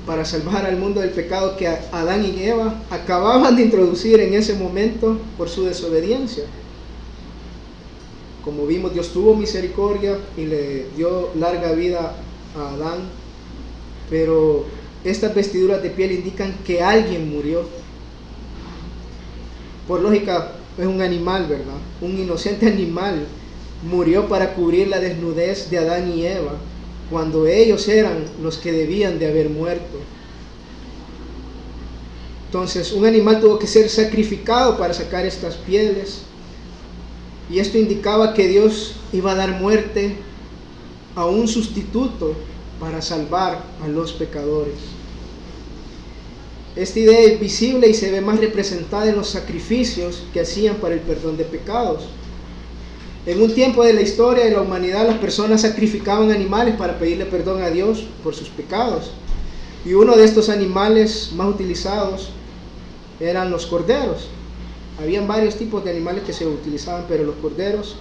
Para salvar al mundo del pecado que Adán y Eva acababan de introducir en ese momento por su desobediencia. Como vimos, Dios tuvo misericordia y le dio larga vida a Adán, pero estas vestiduras de piel indican que alguien murió. Por lógica, es un animal, ¿verdad? Un inocente animal murió para cubrir la desnudez de Adán y Eva, cuando ellos eran los que debían de haber muerto. Entonces, un animal tuvo que ser sacrificado para sacar estas pieles, y esto indicaba que Dios iba a dar muerte a un sustituto para salvar a los pecadores. Esta idea es visible y se ve más representada en los sacrificios que hacían para el perdón de pecados. En un tiempo de la historia de la humanidad, las personas sacrificaban animales para pedirle perdón a Dios por sus pecados. Y uno de estos animales más utilizados eran los corderos. Habían varios tipos de animales que se utilizaban, pero los corderos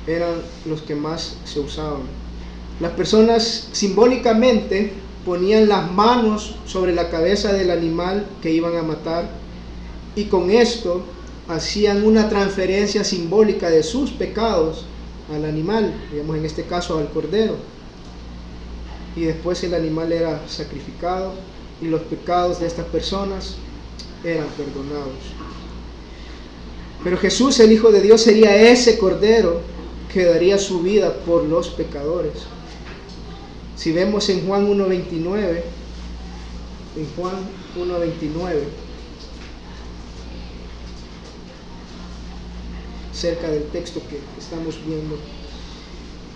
eran los que más se usaban. Las personas simbólicamente ponían las manos sobre la cabeza del animal que iban a matar y con esto hacían una transferencia simbólica de sus pecados al animal, digamos en este caso al cordero, y después el animal era sacrificado y los pecados de estas personas eran perdonados. Pero Jesús, el Hijo de Dios, sería ese cordero que daría su vida por los pecadores. Si vemos en Juan 1:29, cerca del texto que estamos viendo,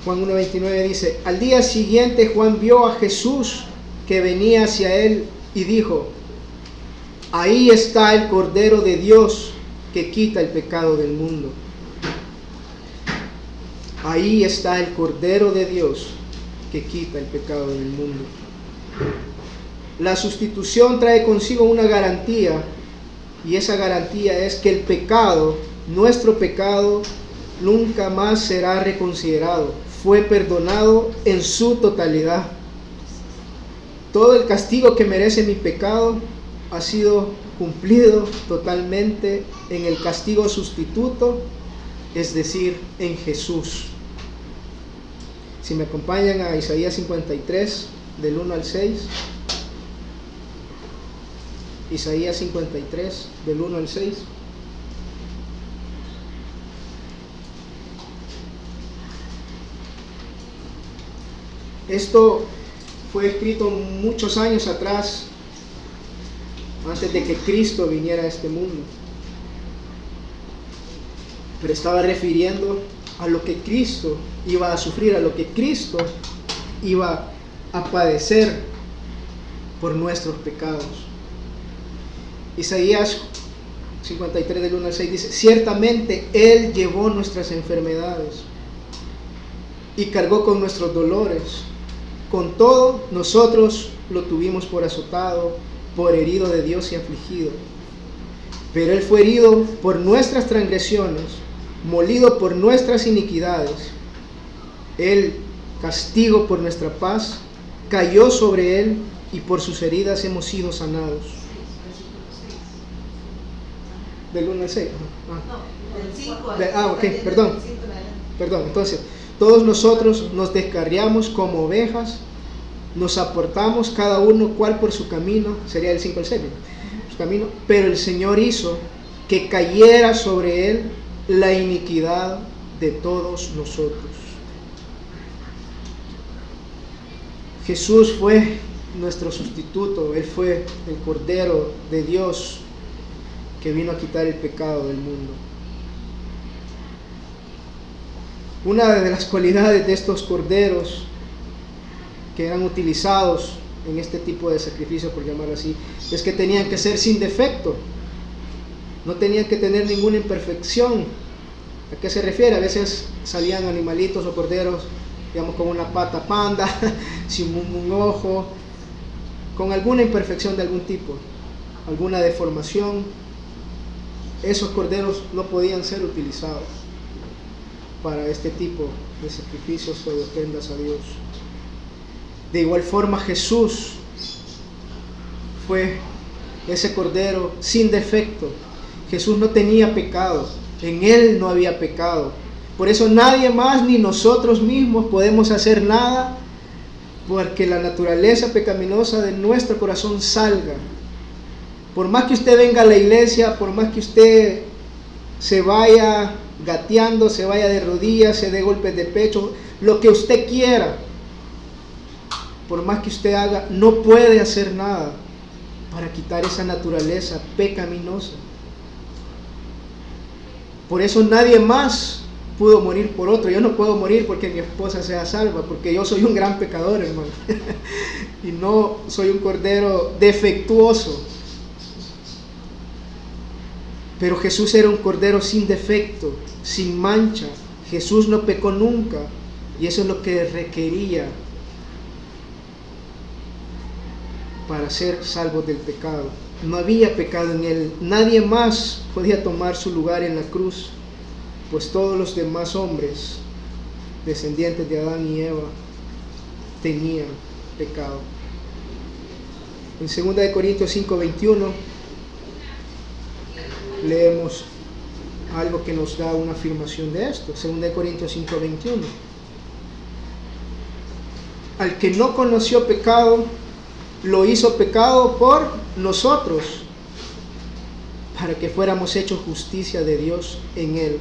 Juan 1:29 dice: al día siguiente Juan vio a Jesús que venía hacia él y dijo: ahí está el Cordero de Dios que quita el pecado del mundo. Ahí está el Cordero de Dios que quita el pecado del mundo. La sustitución trae consigo una garantía, y esa garantía es que el pecado, nuestro pecado, nunca más será reconsiderado. Fue perdonado en su totalidad. Todo el castigo que merece mi pecado ha sido cumplido totalmente en el castigo sustituto, es decir, en Jesús. Si me acompañan a Isaías 53, del 1 al 6. Isaías 53, del 1 al 6. Esto fue escrito muchos años atrás, antes de que Cristo viniera a este mundo. Pero estaba refiriendo a lo que Cristo iba a sufrir, a lo que Cristo iba a padecer por nuestros pecados. Isaías 53 del 1 al 6 dice: ciertamente Él llevó nuestras enfermedades y cargó con nuestros dolores. Con todo, nosotros lo tuvimos por azotado, por herido de Dios y afligido. Pero Él fue herido por nuestras transgresiones, molido por nuestras iniquidades. El castigo por nuestra paz cayó sobre Él, y por sus heridas hemos sido sanados. Del 1 al 6. Del 5 al ok, perdón. Entonces, todos nosotros nos descarriamos como ovejas, nos apartamos cada uno cual por su camino, sería el 5 al 6, su camino, pero el Señor hizo que cayera sobre Él la iniquidad de todos nosotros. Jesús fue nuestro sustituto, Él fue el Cordero de Dios que vino a quitar el pecado del mundo. Una de las cualidades de estos corderos que eran utilizados en este tipo de sacrificio, por llamarlo así, es que tenían que ser sin defecto, no tenían que tener ninguna imperfección. ¿A qué se refiere? A veces salían animalitos o corderos, digamos, con una pata panda, sin un ojo, con alguna imperfección de algún tipo, alguna deformación. Esos corderos no podían ser utilizados para este tipo de sacrificios o de ofrendas a Dios. De igual forma, Jesús fue ese cordero sin defecto. Jesús no tenía pecado, en Él no había pecado. Por eso nadie más ni nosotros mismos podemos hacer nada porque la naturaleza pecaminosa de nuestro corazón salga. Por más que usted venga a la iglesia, por más que usted se vaya gateando, se vaya de rodillas, se dé golpes de pecho, lo que usted quiera, por más que usted haga, no puede hacer nada para quitar esa naturaleza pecaminosa. Por eso nadie más pudo morir por otro. Yo no puedo morir porque mi esposa sea salva, porque yo soy un gran pecador, hermano. Y no soy un cordero defectuoso. Pero Jesús era un cordero sin defecto, sin mancha. Jesús no pecó nunca, y eso es lo que requería para ser salvos del pecado. No había pecado en Él. Nadie más podía tomar su lugar en la cruz, pues todos los demás hombres, descendientes de Adán y Eva, tenían pecado. En 2 Corintios 5:21 leemos algo que nos da una afirmación de esto. 2 Corintios 5:21. Al que no conoció pecado, lo hizo pecado por nosotros, para que fuéramos hechos justicia de Dios en él.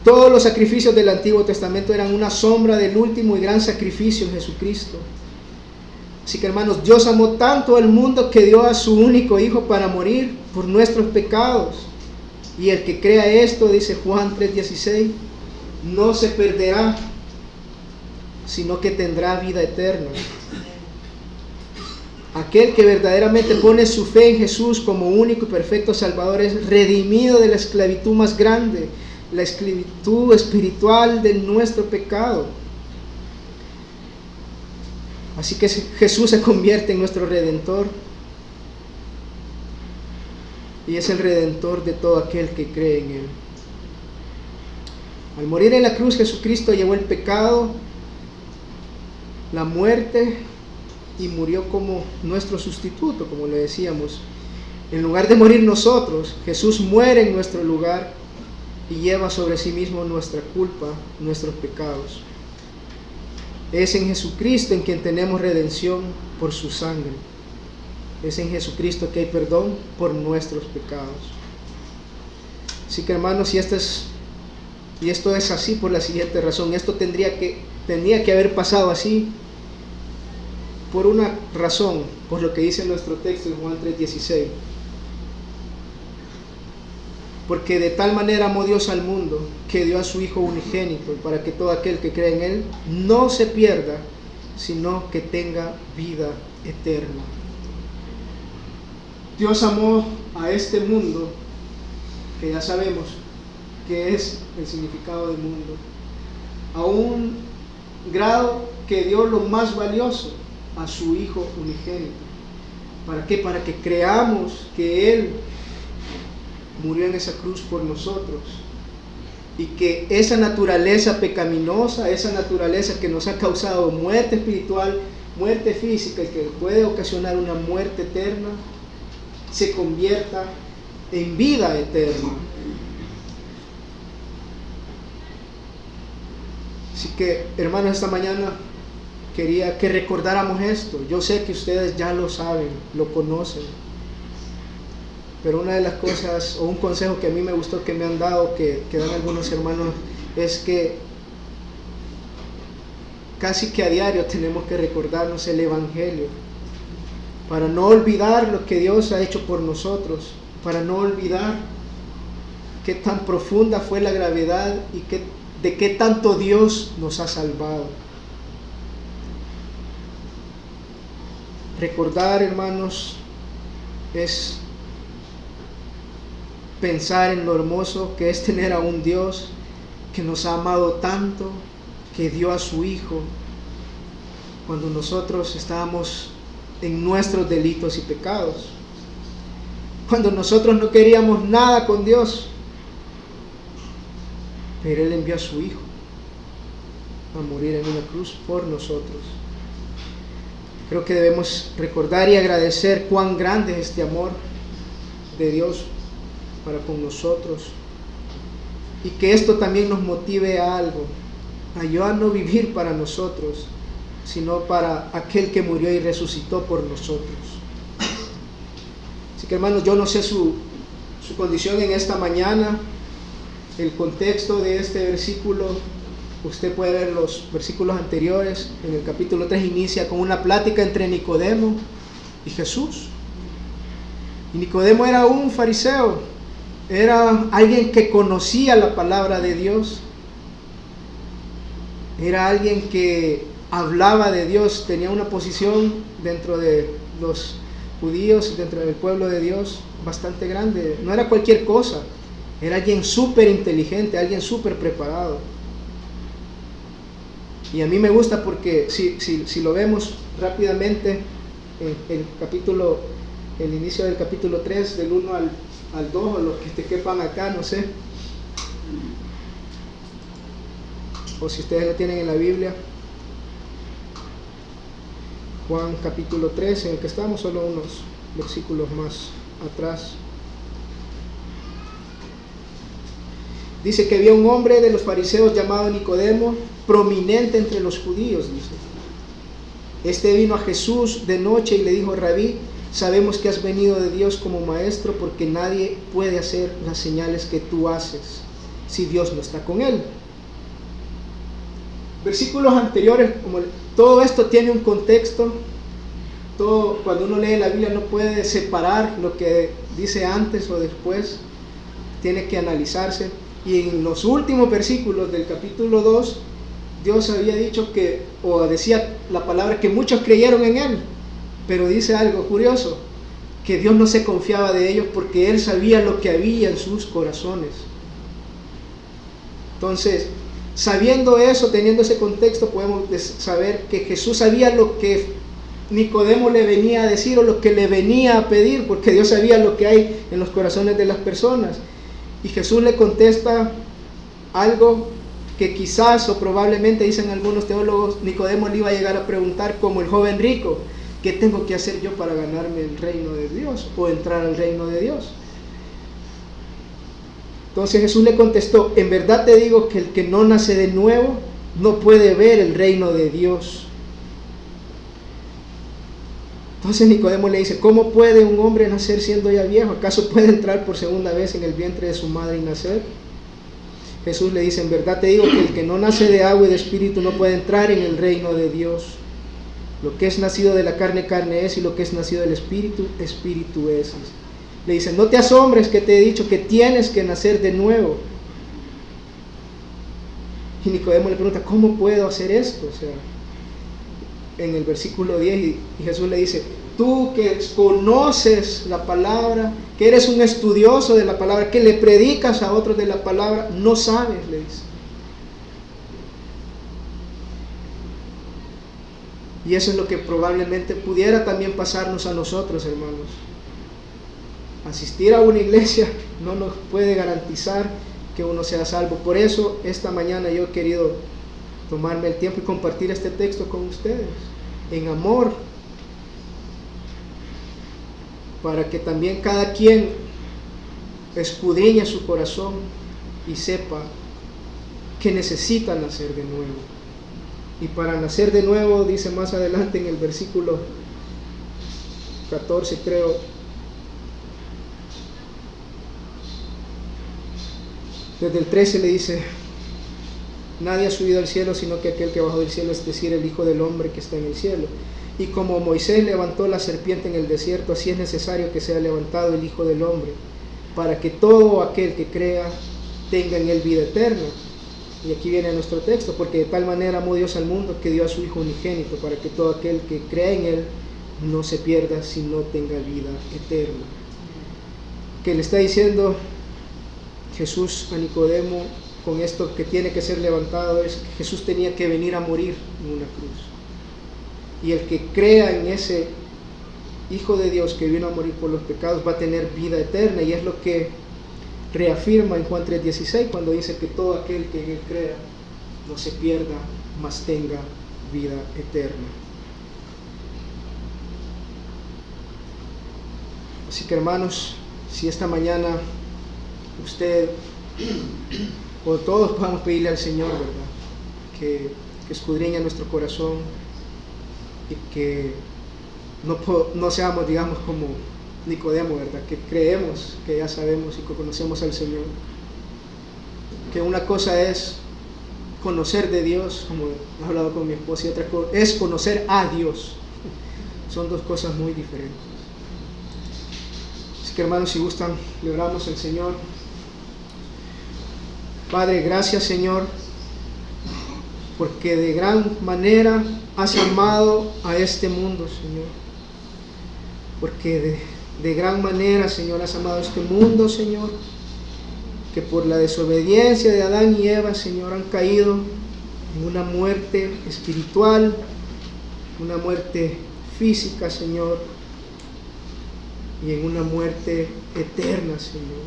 Todos los sacrificios del Antiguo Testamento eran una sombra del último y gran sacrificio en Jesucristo. Así que, hermanos, Dios amó tanto al mundo que dio a su único Hijo para morir por nuestros pecados. Y el que crea esto, dice Juan 3:16, no se perderá, sino que tendrá vida eterna. Aquel que verdaderamente pone su fe en Jesús como único y perfecto Salvador es redimido de la esclavitud más grande, la esclavitud espiritual de nuestro pecado. Así que Jesús se convierte en nuestro Redentor, y es el Redentor de todo aquel que cree en Él. Al morir en la cruz, Jesucristo llevó el pecado, la muerte, y murió como nuestro sustituto, como le decíamos. En lugar de morir nosotros, Jesús muere en nuestro lugar y lleva sobre sí mismo nuestra culpa, nuestros pecados. Es en Jesucristo en quien tenemos redención por su sangre. Es en Jesucristo que hay perdón por nuestros pecados. Así que, hermanos, y esto es así por la siguiente razón. Esto tenía que haber pasado así por una razón, por lo que dice nuestro texto en Juan 3:16. Porque de tal manera amó Dios al mundo, que dio a su Hijo unigénito, para que todo aquel que cree en Él no se pierda, sino que tenga vida eterna. Dios amó a este mundo, que ya sabemos que es el significado del mundo, a un grado que dio lo más valioso, a su Hijo unigénito. ¿Para qué? Para que creamos que Él murió en esa cruz por nosotros, y que esa naturaleza pecaminosa, esa naturaleza que nos ha causado muerte espiritual, muerte física, y que puede ocasionar una muerte eterna, se convierta en vida eterna. Así que, hermanos, esta mañana quería que recordáramos esto. Yo sé que ustedes ya lo saben, lo conocen, pero una de las cosas, o un consejo que a mí me gustó que me han dado, que dan algunos hermanos, es que casi que a diario tenemos que recordarnos el Evangelio, para no olvidar lo que Dios ha hecho por nosotros, para no olvidar qué tan profunda fue la gravedad y de qué tanto Dios nos ha salvado. Recordar, hermanos, es pensar en lo hermoso que es tener a un Dios que nos ha amado tanto, que dio a su Hijo cuando nosotros estábamos en nuestros delitos y pecados, cuando nosotros no queríamos nada con Dios, pero Él envió a su Hijo a morir en una cruz por nosotros. Creo que debemos recordar y agradecer cuán grande es este amor de Dios para con nosotros, y que esto también nos motive a algo, a yo no vivir para nosotros, sino para aquel que murió y resucitó por nosotros. Así que, hermanos, yo no sé su condición en esta mañana, el contexto de este versículo. Usted puede ver los versículos anteriores. En el capítulo 3 inicia con una plática entre Nicodemo y Jesús. Y Nicodemo era un fariseo, era alguien que conocía la palabra de Dios, era alguien que hablaba de Dios, tenía una posición dentro de los judíos, dentro del pueblo de Dios, bastante grande. No era cualquier cosa, era alguien súper inteligente, alguien súper preparado. Y a mí me gusta porque si lo vemos rápidamente, el inicio del capítulo 3, del 1 al 2, o los que te quepan acá, no sé, o si ustedes lo tienen en la Biblia, Juan capítulo 3, en el que estamos, solo unos versículos más atrás. Dice que había un hombre de los fariseos llamado Nicodemo, prominente entre los judíos, dice. Este vino a Jesús de noche y le dijo: Rabí, sabemos que has venido de Dios como maestro, porque nadie puede hacer las señales que tú haces si Dios no está con él. Versículos anteriores, como todo esto tiene un contexto. Todo, cuando uno lee la Biblia no puede separar lo que dice antes o después, tiene que analizarse. Y en los últimos versículos del capítulo 2, Dios había dicho que, o decía la palabra, que muchos creyeron en Él, pero dice algo curioso, que Dios no se confiaba de ellos porque Él sabía lo que había en sus corazones. Entonces, sabiendo eso, teniendo ese contexto, podemos saber que Jesús sabía lo que Nicodemo le venía a decir o lo que le venía a pedir, porque Dios sabía lo que hay en los corazones de las personas. Y Jesús le contesta algo que quizás o probablemente, dicen algunos teólogos, Nicodemo le iba a llegar a preguntar como el joven rico: ¿qué tengo que hacer yo para ganarme el reino de Dios o entrar al reino de Dios? Entonces Jesús le contestó: en verdad te digo que el que no nace de nuevo no puede ver el reino de Dios. Entonces Nicodemo le dice: ¿cómo puede un hombre nacer siendo ya viejo? ¿Acaso puede entrar por segunda vez en el vientre de su madre y nacer? Jesús le dice: en verdad te digo que el que no nace de agua y de espíritu no puede entrar en el reino de Dios. Lo que es nacido de la carne, carne es, y lo que es nacido del espíritu, espíritu es. Le dice: no te asombres que te he dicho que tienes que nacer de nuevo. Y Nicodemo le pregunta: ¿cómo puedo hacer esto? O sea, en el versículo 10, y Jesús le dice: tú que conoces la palabra, que eres un estudioso de la palabra, que le predicas a otros de la palabra, no sabes, le dice. Y eso es lo que probablemente pudiera también pasarnos a nosotros, hermanos. Asistir a una iglesia no nos puede garantizar que uno sea salvo. Por eso esta mañana yo he querido tomarme el tiempo y compartir este texto con ustedes en amor, para que también cada quien escudriñe su corazón y sepa que necesita nacer de nuevo. Y para nacer de nuevo, dice más adelante en el versículo 14, creo, desde el 13 le dice: nadie ha subido al cielo sino que aquel que bajó del cielo, es decir, el Hijo del Hombre que está en el cielo. Y como Moisés levantó la serpiente en el desierto, así es necesario que sea levantado el Hijo del Hombre, para que todo aquel que crea tenga en él vida eterna. Y aquí viene nuestro texto: porque de tal manera amó Dios al mundo que dio a su Hijo unigénito, para que todo aquel que crea en él no se pierda, sino tenga vida eterna. Que le está diciendo Jesús a Nicodemo con esto que tiene que ser levantado, es que Jesús tenía que venir a morir en una cruz. Y el que crea en ese Hijo de Dios que vino a morir por los pecados va a tener vida eterna. Y es lo que reafirma en Juan 3:16 cuando dice que todo aquel que en él crea no se pierda, mas tenga vida eterna. Así que, hermanos, si esta mañana usted o todos podamos pedirle al Señor, ¿verdad?, que escudriñe nuestro corazón y que no seamos, digamos, como Nicodemo, ¿verdad?, que creemos que ya sabemos y que conocemos al Señor. Que una cosa es conocer de Dios, como he hablado con mi esposa, y otra cosa es conocer a Dios. Son dos cosas muy diferentes. Así que, hermanos, si gustan, le oramos al Señor. Padre, gracias, Señor, porque de gran manera has amado a este mundo, Señor. Porque de gran manera, Señor, has amado a este mundo, Señor, que por la desobediencia de Adán y Eva, Señor, han caído en una muerte espiritual, una muerte física, Señor, y en una muerte eterna, Señor.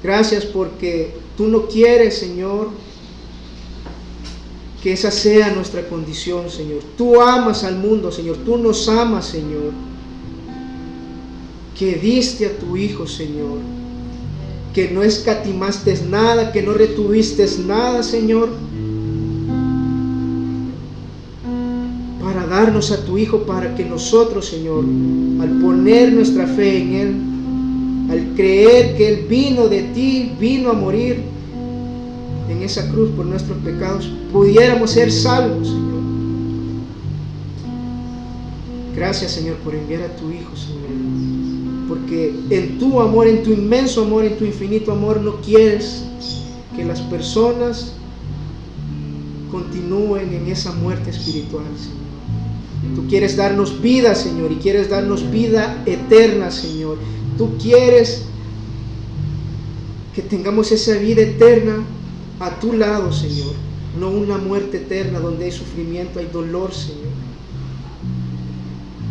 Gracias porque tú no quieres, Señor, que esa sea nuestra condición, Señor. Tú amas al mundo, Señor. Tú nos amas, Señor. Que diste a tu Hijo, Señor, que no escatimaste nada, que no retuviste nada, Señor, para darnos a tu Hijo, para que nosotros, Señor, al poner nuestra fe en Él, al creer que Él vino de ti, vino a morir en esa cruz por nuestros pecados, pudiéramos ser salvos, Señor. Gracias, Señor, por enviar a tu Hijo, Señor, porque en tu amor, en tu inmenso amor, en tu infinito amor, no quieres que las personas continúen en esa muerte espiritual, Señor. Tú quieres darnos vida, Señor, y quieres darnos vida eterna, Señor. Tú quieres que tengamos esa vida eterna a tu lado, Señor, no una muerte eterna donde hay sufrimiento, hay dolor, Señor.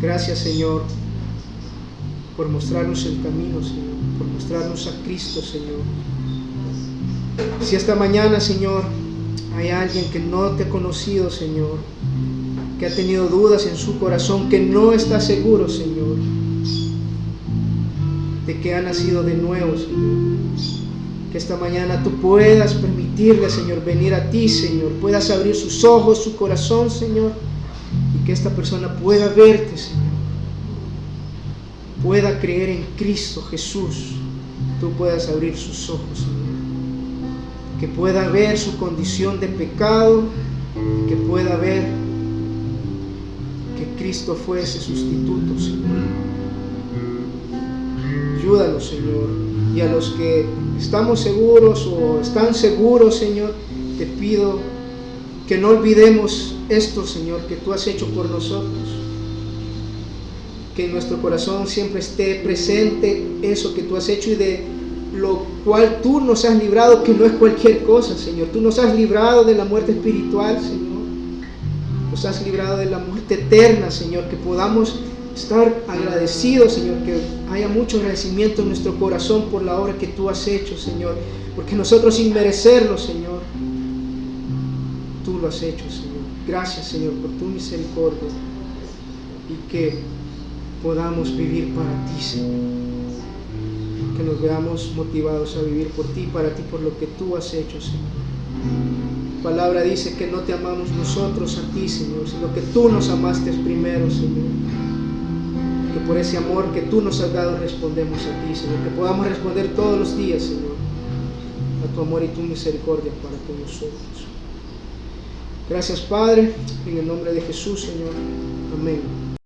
Gracias, Señor, por mostrarnos el camino, Señor, por mostrarnos a Cristo, Señor. Si esta mañana, Señor, hay alguien que no te ha conocido, Señor, que ha tenido dudas en su corazón, que no está seguro, Señor, de que ha nacido de nuevo, Señor, que esta mañana tú puedas permitirle, Señor, venir a ti, Señor, puedas abrir sus ojos, su corazón, Señor, y que esta persona pueda verte, Señor, pueda creer en Cristo Jesús, tú puedas abrir sus ojos, Señor, que pueda ver su condición de pecado, que pueda ver que Cristo fue ese sustituto, Señor. Ayúdanos, Señor, y a los que estamos seguros o están seguros, Señor, te pido que no olvidemos esto, Señor, que tú has hecho por nosotros, que en nuestro corazón siempre esté presente eso que tú has hecho y de lo cual tú nos has librado, que no es cualquier cosa, Señor. Tú nos has librado de la muerte espiritual, Señor, nos has librado de la muerte eterna, Señor, que podamos estar agradecidos, Señor, que haya mucho agradecimiento en nuestro corazón por la obra que tú has hecho, Señor, porque nosotros sin merecerlo, Señor, tú lo has hecho, Señor. Gracias, Señor, por tu misericordia y que podamos vivir para ti, Señor, que nos veamos motivados a vivir por ti, para ti, por lo que tú has hecho, Señor. Tu palabra dice que no te amamos nosotros a ti, Señor, sino que tú nos amaste primero, Señor. Que por ese amor que tú nos has dado respondemos a ti, Señor, que podamos responder todos los días, Señor, a tu amor y tu misericordia para con nosotros. Gracias, Padre, en el nombre de Jesús, Señor. Amén.